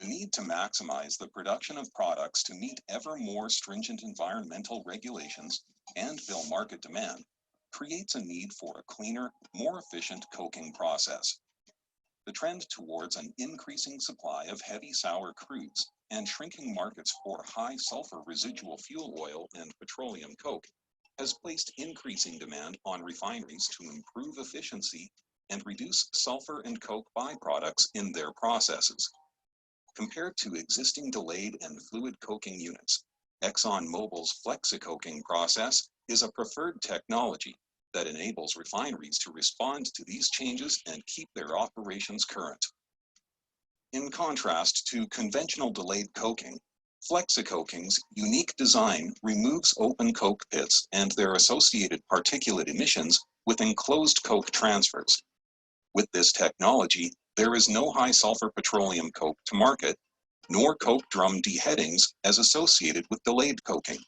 The need to maximize the production of products to meet ever more stringent environmental regulations and fill market demand creates a need for a cleaner, more efficient coking process. The trend towards an increasing supply of heavy sour crudes and shrinking markets for high sulfur residual fuel oil and petroleum coke has placed increasing demand on refineries to improve efficiency and reduce sulfur and coke byproducts in their processes. Compared to existing delayed and fluid coking units, ExxonMobil's FlexiCoking process is a preferred technology that enables refineries to respond to these changes and keep their operations current. In contrast to conventional delayed coking, FlexiCoking's unique design removes open coke pits and their associated particulate emissions with enclosed coke transfers. With this technology, there is no high sulfur petroleum coke to market, nor coke drum deheadings as associated with delayed coking.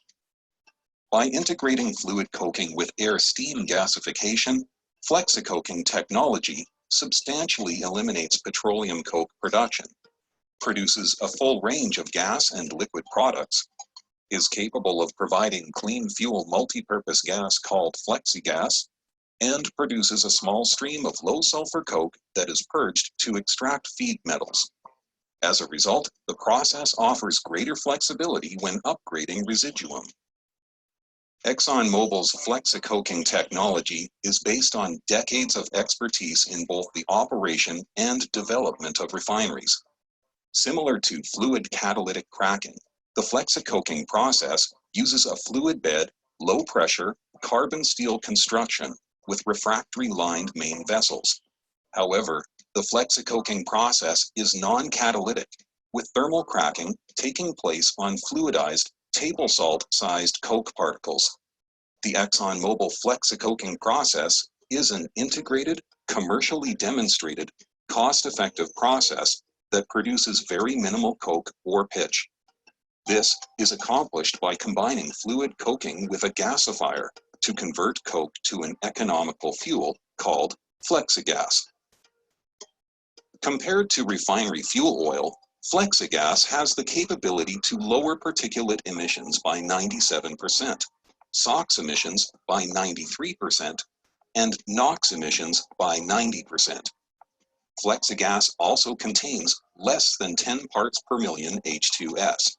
By integrating fluid coking with air-steam gasification, FlexiCoking technology substantially eliminates petroleum coke production, produces a full range of gas and liquid products, is capable of providing clean fuel multi-purpose gas called FlexiGas, and produces a small stream of low-sulfur coke that is purged to extract feed metals. As a result, the process offers greater flexibility when upgrading residuum. ExxonMobil's FlexiCoking technology is based on decades of expertise in both the operation and development of refineries. Similar to fluid catalytic cracking, the FlexiCoking process uses a fluid bed, low-pressure, carbon steel construction with refractory-lined main vessels. However, the FlexiCoking process is non-catalytic, with thermal cracking taking place on fluidized, table salt-sized coke particles. The ExxonMobil FlexiCoking process is an integrated, commercially demonstrated, cost-effective process that produces very minimal coke or pitch. This is accomplished by combining fluid coking with a gasifier to convert coke to an economical fuel called FlexiGas. Compared to refinery fuel oil, FlexiGas has the capability to lower particulate emissions by 97%, SOx emissions by 93%, and NOx emissions by 90%. FlexiGas also contains less than 10 parts per million H2S.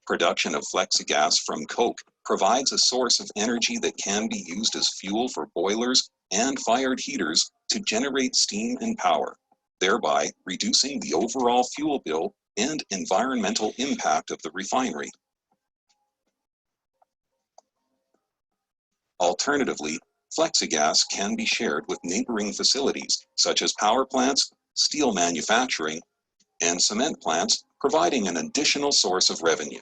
Production of FlexiGas from coke provides a source of energy that can be used as fuel for boilers and fired heaters to generate steam and power, thereby reducing the overall fuel bill and environmental impact of the refinery. Alternatively, FlexiGas can be shared with neighboring facilities such as power plants, steel manufacturing, and cement plants, providing an additional source of revenue.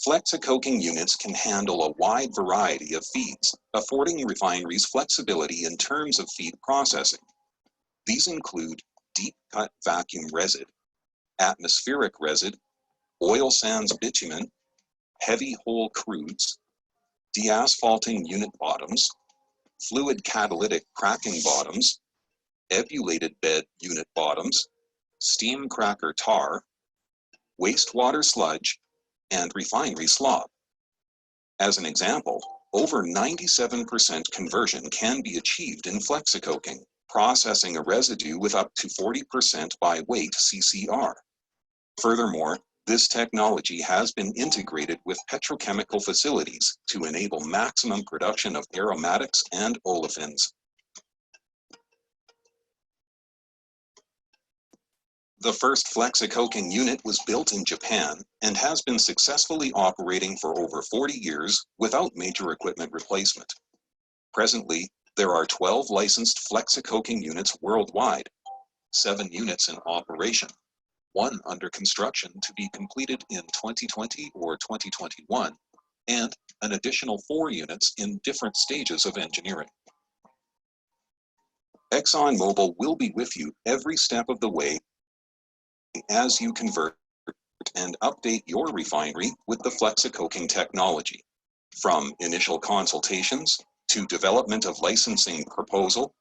FlexiCoking units can handle a wide variety of feeds, affording refineries flexibility in terms of feed processing. These include deep-cut vacuum resid, atmospheric resid, oil sands bitumen, heavy whole crudes, deasphalting unit bottoms, fluid catalytic cracking bottoms, ebulated bed unit bottoms, steam cracker tar, wastewater sludge, and refinery slop. As an example, over 97% conversion can be achieved in FlexiCoking, processing a residue with up to 40% by weight CCR. Furthermore, this technology has been integrated with petrochemical facilities to enable maximum production of aromatics and olefins. The first FlexiCoking unit was built in Japan and has been successfully operating for over 40 years without major equipment replacement. Presently, there are 12 licensed FlexiCoking units worldwide, 7 units in operation, 1 under construction to be completed in 2020 or 2021, and an additional 4 units in different stages of engineering. ExxonMobil will be with you every step of the way as you convert and update your refinery with the FlexiCoking technology. From initial consultations to development of licensing proposal,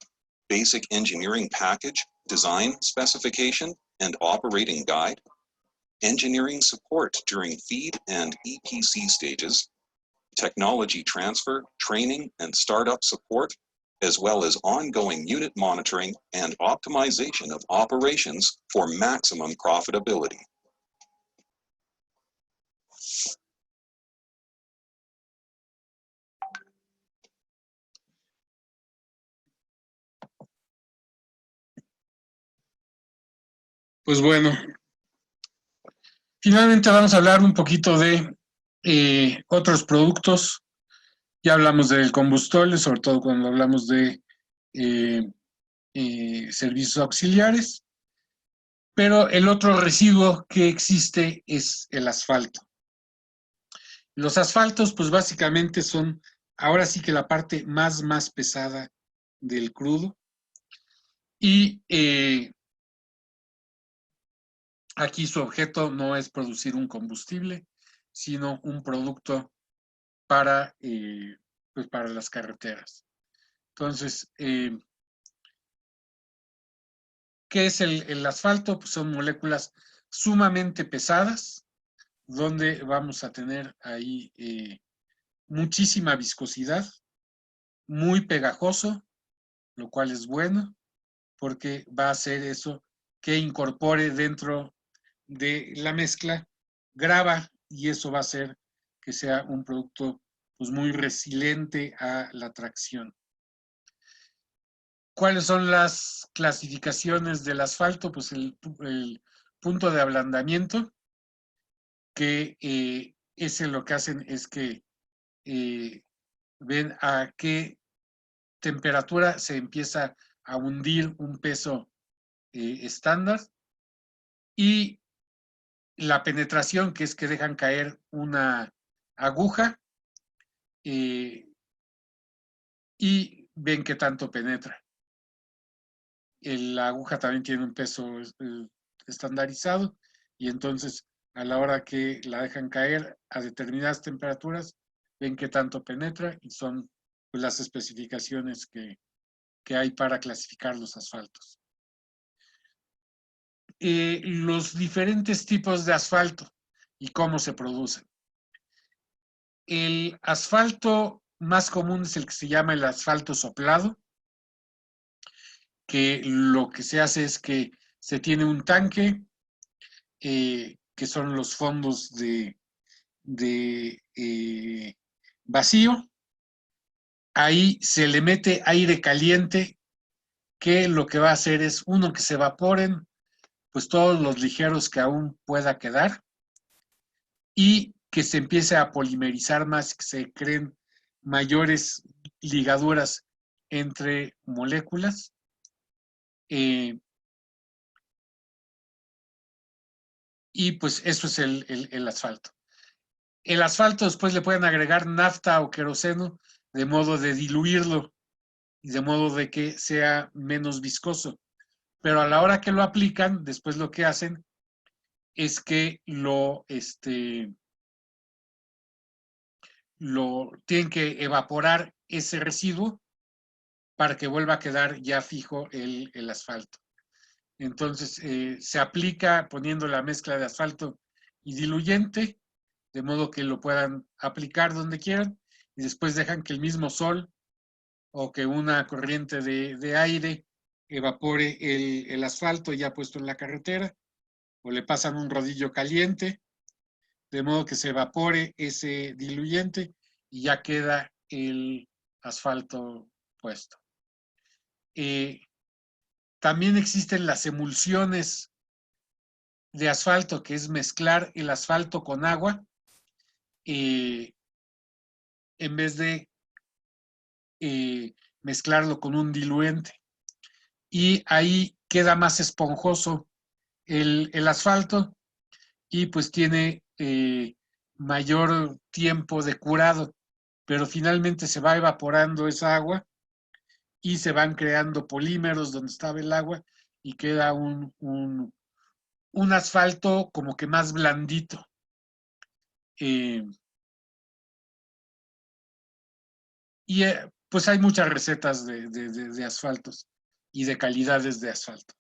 basic engineering package, design specification and operating guide, engineering support during feed and EPC stages, technology transfer, training, and startup support, as well as ongoing unit monitoring and optimization of operations for maximum profitability. Pues bueno, finalmente vamos a hablar un poquito de otros productos. Ya hablamos del combustible, sobre todo cuando hablamos de servicios auxiliares, pero el otro residuo que existe es el asfalto. Los asfaltos, pues básicamente son, ahora sí que la parte más pesada del crudo, y aquí su objeto no es producir un combustible, sino un producto para, pues para las carreteras. Entonces, ¿qué es el asfalto? Pues son moléculas sumamente pesadas, donde vamos a tener ahí muchísima viscosidad, muy pegajoso, lo cual es bueno, porque va a hacer eso que incorpore dentro de la mezcla grava, y eso va a hacer que sea un producto pues muy resiliente a la tracción. ¿Cuáles son las clasificaciones del asfalto? Pues el punto de ablandamiento, que ese lo que hacen es que ven a qué temperatura se empieza a hundir un peso estándar, y la penetración, que es que dejan caer una aguja y ven qué tanto penetra. La aguja también tiene un peso estandarizado, y entonces a la hora que la dejan caer a determinadas temperaturas, ven qué tanto penetra, y son pues las especificaciones que hay para clasificar los asfaltos. Los diferentes tipos de asfalto y cómo se producen. El asfalto más común es el que se llama el asfalto soplado, que lo que se hace es que se tiene un tanque, que son los fondos de vacío. Ahí se le mete aire caliente, que lo que va a hacer es, uno, que se evaporen pues todos los ligeros que aún pueda quedar, y que se empiece a polimerizar más, que se creen mayores ligaduras entre moléculas. Y pues eso es el asfalto. El asfalto después le pueden agregar nafta o queroseno de modo de diluirlo y de modo de que sea menos viscoso. Pero a la hora que lo aplican, después lo que hacen es que lo tienen que evaporar ese residuo para que vuelva a quedar ya fijo el asfalto. Entonces se aplica poniendo la mezcla de asfalto y diluyente, de modo que lo puedan aplicar donde quieran, y después dejan que el mismo sol o que una corriente de aire evapore el asfalto ya puesto en la carretera, o le pasan un rodillo caliente, de modo que se evapore ese diluyente y ya queda el asfalto puesto. También existen las emulsiones de asfalto, que es mezclar el asfalto con agua en vez de mezclarlo con un diluente. Y ahí queda más esponjoso el asfalto, y pues tiene mayor tiempo de curado, pero finalmente se va evaporando esa agua y se van creando polímeros donde estaba el agua, y queda un asfalto como que más blandito. Pues hay muchas recetas de asfaltos y de calidades de asfalto.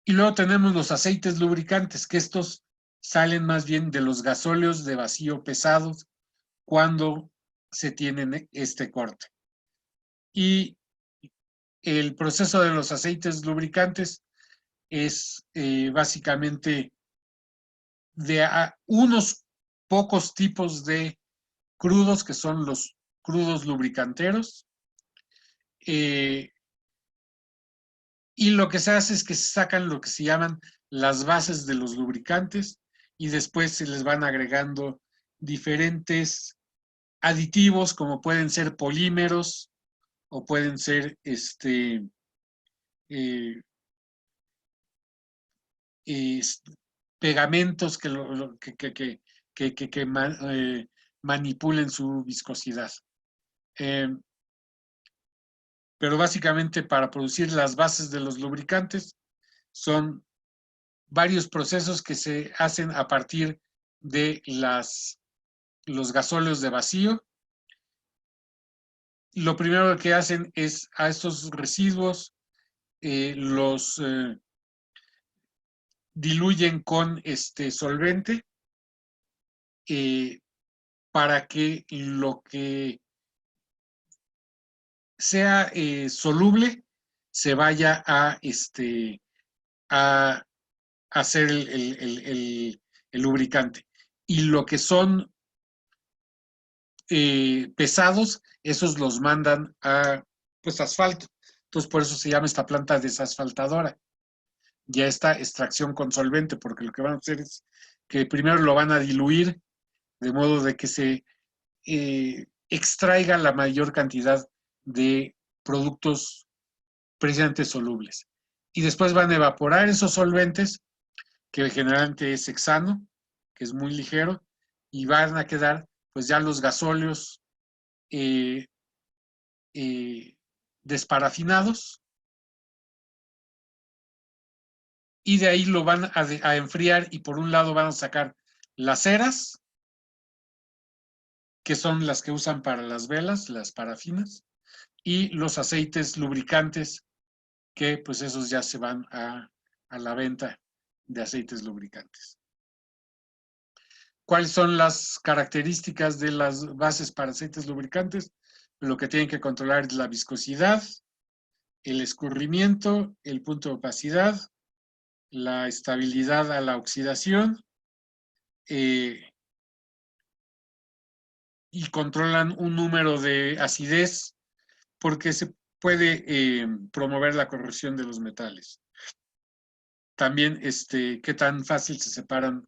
Y luego tenemos los aceites lubricantes, que estos salen más bien de los gasóleos de vacío pesados cuando se tienen este corte. Y el proceso de los aceites lubricantes es básicamente de unos pocos tipos de crudos, que son los crudos lubricanteros. Y lo que se hace es que se sacan lo que se llaman las bases de los lubricantes y después se les van agregando diferentes aditivos, como pueden ser polímeros o pueden ser pegamentos que manipulen su viscosidad. Pero básicamente para producir las bases de los lubricantes son varios procesos que se hacen a partir de los gasóleos de vacío. Lo primero que hacen es a estos residuos los diluyen con solvente para que lo que sea soluble se vaya a hacer el lubricante. Y lo que son pesados, esos los mandan a pues asfalto. Entonces por eso se llama esta planta desasfaltadora. Ya está extracción con solvente, porque lo que van a hacer es que primero lo van a diluir de modo de que se extraiga la mayor cantidad de productos precisamente solubles. Y después van a evaporar esos solventes, que generalmente es hexano, que es muy ligero, y van a quedar pues ya los gasóleos desparafinados, y de ahí lo van a enfriar, y por un lado van a sacar las ceras, que son las que usan para las velas, las parafinas, y los aceites lubricantes, que pues esos ya se van a la venta de aceites lubricantes. ¿Cuáles son las características de las bases para aceites lubricantes? Lo que tienen que controlar es la viscosidad, el escurrimiento, el punto de opacidad, la estabilidad a la oxidación, y controlan un número de acidez, porque se puede promover la corrosión de los metales. También qué tan fácil se separan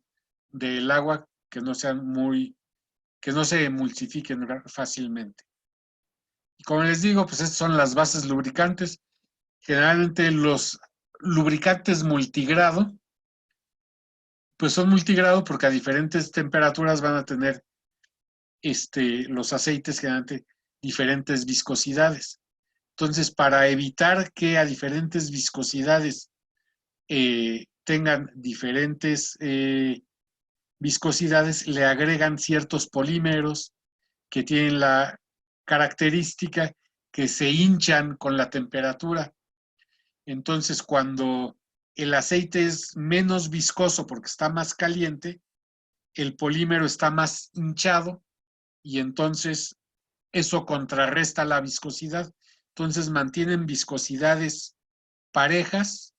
del agua, que no se emulsifiquen fácilmente. Y como les digo, pues estas son las bases lubricantes. Generalmente los lubricantes multigrado, pues son multigrado porque a diferentes temperaturas van a tener los aceites generalmente diferentes viscosidades. Entonces, para evitar que a diferentes viscosidades tengan diferentes viscosidades, le agregan ciertos polímeros que tienen la característica que se hinchan con la temperatura. Entonces, cuando el aceite es menos viscoso porque está más caliente, el polímero está más hinchado y entonces eso contrarresta la viscosidad. Entonces mantienen viscosidades parejas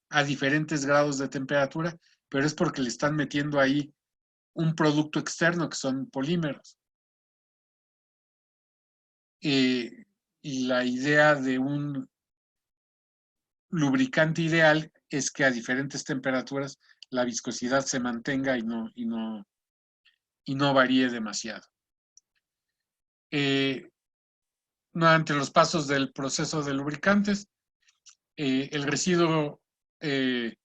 a diferentes grados de temperatura, pero es porque le están metiendo ahí un producto externo que son polímeros. Y la idea de un lubricante ideal es que a diferentes temperaturas la viscosidad se mantenga y no varíe demasiado. Durante los pasos del proceso de lubricantes, el residuo de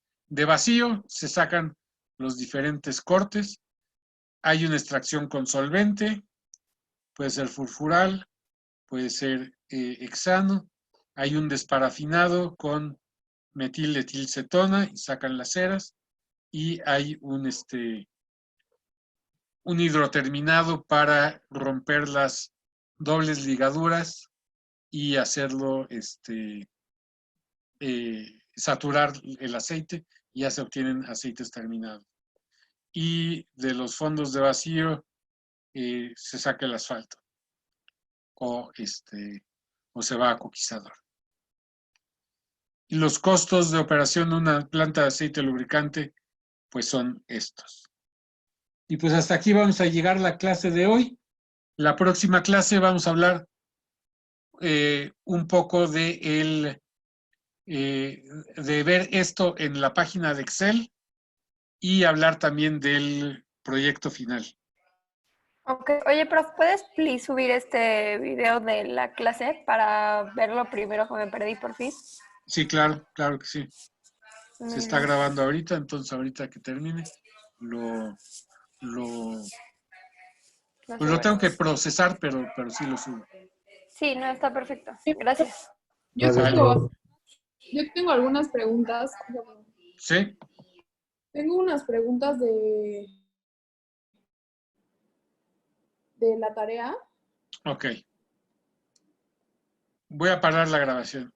vacío, se sacan los diferentes cortes. Hay una extracción con solvente, puede ser furfural, puede ser hexano. Hay un desparafinado con metil-etilcetona y sacan las ceras. Y hay un hidroterminado para romper las dobles ligaduras y hacerlo saturar el aceite y ya se obtienen aceites terminados. Y de los fondos de vacío se saca el asfalto o se va a coquizador. Y los costos de operación de una planta de aceite lubricante pues son estos. Y pues hasta aquí vamos a llegar la clase de hoy. La próxima clase vamos a hablar un poco de ver esto en la página de Excel y hablar también del proyecto final. Ok, oye, prof, ¿puedes please subir este video de la clase para verlo primero que me perdí por fin? Sí, claro que sí. Se está Gracias. grabando ahorita, entonces ahorita que termine pues lo tengo que procesar, pero sí lo subo. Sí, no, está perfecto. Gracias. Yo tengo algunas preguntas. ¿Sí? Tengo unas preguntas de la tarea. Ok. Voy a parar la grabación.